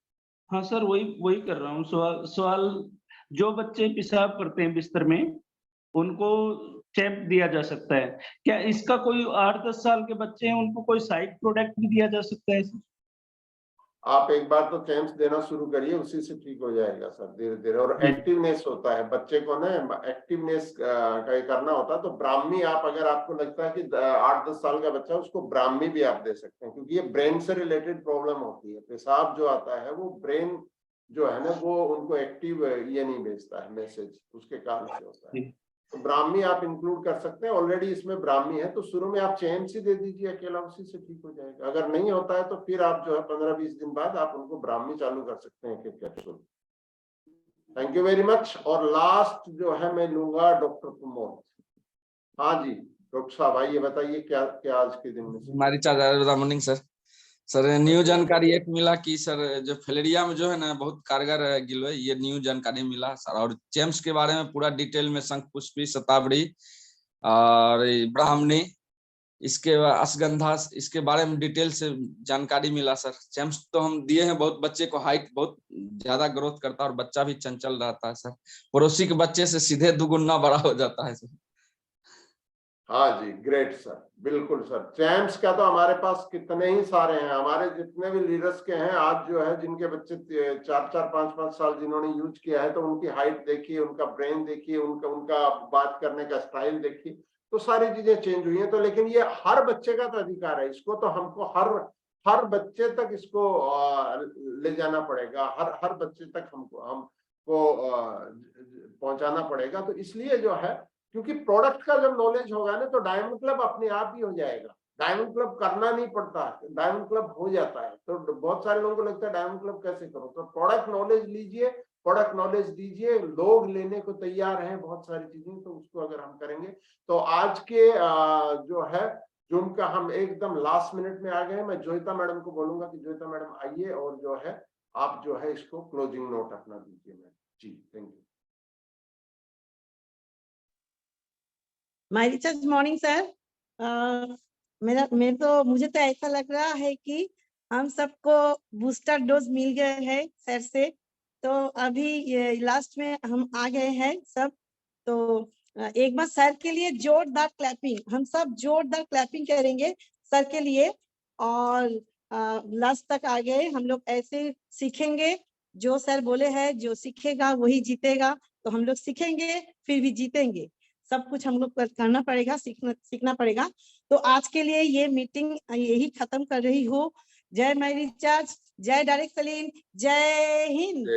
हाँ सर, वही कर रहा हूँ। सवाल जो बच्चे पेशाब करते हैं बिस्तर में, उनको चैम्प दिया जा सकता है क्या? इसका कोई 8-10 साल के बच्चे हैं, उनको कोई साइड प्रोडक्ट भी दिया जा सकता है सर? आप एक बार तो चैम्प्स देना शुरू करिए, उसी से ठीक हो जाएगा सर धीरे धीरे। और एक्टिवनेस होता है बच्चे को ना, एक्टिवनेस का करना होता है। तो ब्राह्मी आप, अगर आपको लगता है कि 8-10 साल का बच्चा, उसको ब्राह्मी भी आप दे सकते हैं, क्योंकि ये ब्रेन से रिलेटेड प्रॉब्लम होती है। पेशाब जो आता है वो ब्रेन जो है ना, वो उनको एक्टिव ये नहीं भेजता है मैसेज, उसके कारण से होता है। तो ब्राह्मी आप इंक्लूड कर सकते हैं, ऑलरेडी इसमें ब्राह्मी है, तो शुरू में आप चैम्प्स ही दे दीजिए अकेला, उसी से ठीक हो जाएगा। अगर नहीं होता है तो फिर आप जो है 15-20 दिन बाद आप उनको ब्राह्मी चालू कर सकते हैं, एक capsule. Thank you very much. और लास्ट जो है मैं लूंगा डॉक्टर प्रमोद। हाँ जी डॉक्टर साहब, आइए बताइए क्या क्या आज के दिन में। हमारी गुड मॉर्निंग सर न्यू जानकारी एक मिला कि सर जो फैलेरिया में जो है ना बहुत कारगर है गिलोय, ये न्यू जानकारी मिला सर। और चैम्प्स के बारे में पूरा डिटेल में शंखपुष्पी, शतावरी और ब्राह्मणी, इसके अश्वगंधा, इसके बारे में डिटेल से जानकारी मिला सर। चैम्प्स तो हम दिए हैं, बहुत बच्चे को हाइट बहुत ज्यादा ग्रोथ करता है और बच्चा भी चंचल रहता है सर। पड़ोसी के बच्चे से सीधे 2 गुना बड़ा हो जाता है सर। हाँ जी ग्रेट सर, बिल्कुल सर। चैम्प्स का तो हमारे पास कितने ही सारे हैं, हमारे जितने भी लीडर्स के हैं आज जो है, जिनके बच्चे 4-4, 5-5 साल जिन्होंने यूज किया है, तो उनकी हाइट देखिए, उनका ब्रेन देखिए, उनका बात करने का स्टाइल देखिए, तो सारी चीजें चेंज हुई हैं। तो लेकिन ये हर बच्चे का तो अधिकार है, इसको तो हमको हर बच्चे तक इसको ले जाना पड़ेगा, हर बच्चे तक हमको पहुंचाना पड़ेगा। तो इसलिए जो है, क्योंकि प्रोडक्ट का जब नॉलेज होगा ना, तो डायमंड क्लब अपने आप ही हो जाएगा। डायमंड क्लब करना नहीं पड़ता, डायमंड क्लब हो जाता है। तो बहुत सारे लोगों को लगता है डायमंड क्लब कैसे करो, तो प्रोडक्ट नॉलेज लीजिए, प्रोडक्ट नॉलेज दीजिए, लोग लेने को तैयार हैं बहुत सारी चीजें। तो उसको अगर हम करेंगे तो आज के जो है जूम का हम एकदम लास्ट मिनट में आ गए। मैं जोयिता मैडम को बोलूंगा कि जोयिता मैडम आइए और जो है आप जो है इसको क्लोजिंग नोट अपना दीजिए madam ji. Thank you. My morning sir. मुझे तो ऐसा लग रहा है कि हम सबको बूस्टर डोज मिल गए है सर से। तो अभी लास्ट में हम आ गए हैं सब। तो एक बार सर के लिए जोरदार क्लैपिंग, हम सब जोरदार क्लैपिंग करेंगे सर के लिए। और लास्ट तक आ गए हम लोग, ऐसे सीखेंगे। जो सर बोले हैं, जो सीखेगा वही जीतेगा। तो हम लोग सीखेंगे फिर भी जीतेंगे। सब कुछ हम लोग करना पड़ेगा, सीखना पड़ेगा। तो आज के लिए ये मीटिंग यही खत्म कर रही हूँ। जय माय रिचार्ज, जय डायरेक्ट सेलिंग, जय हिंद।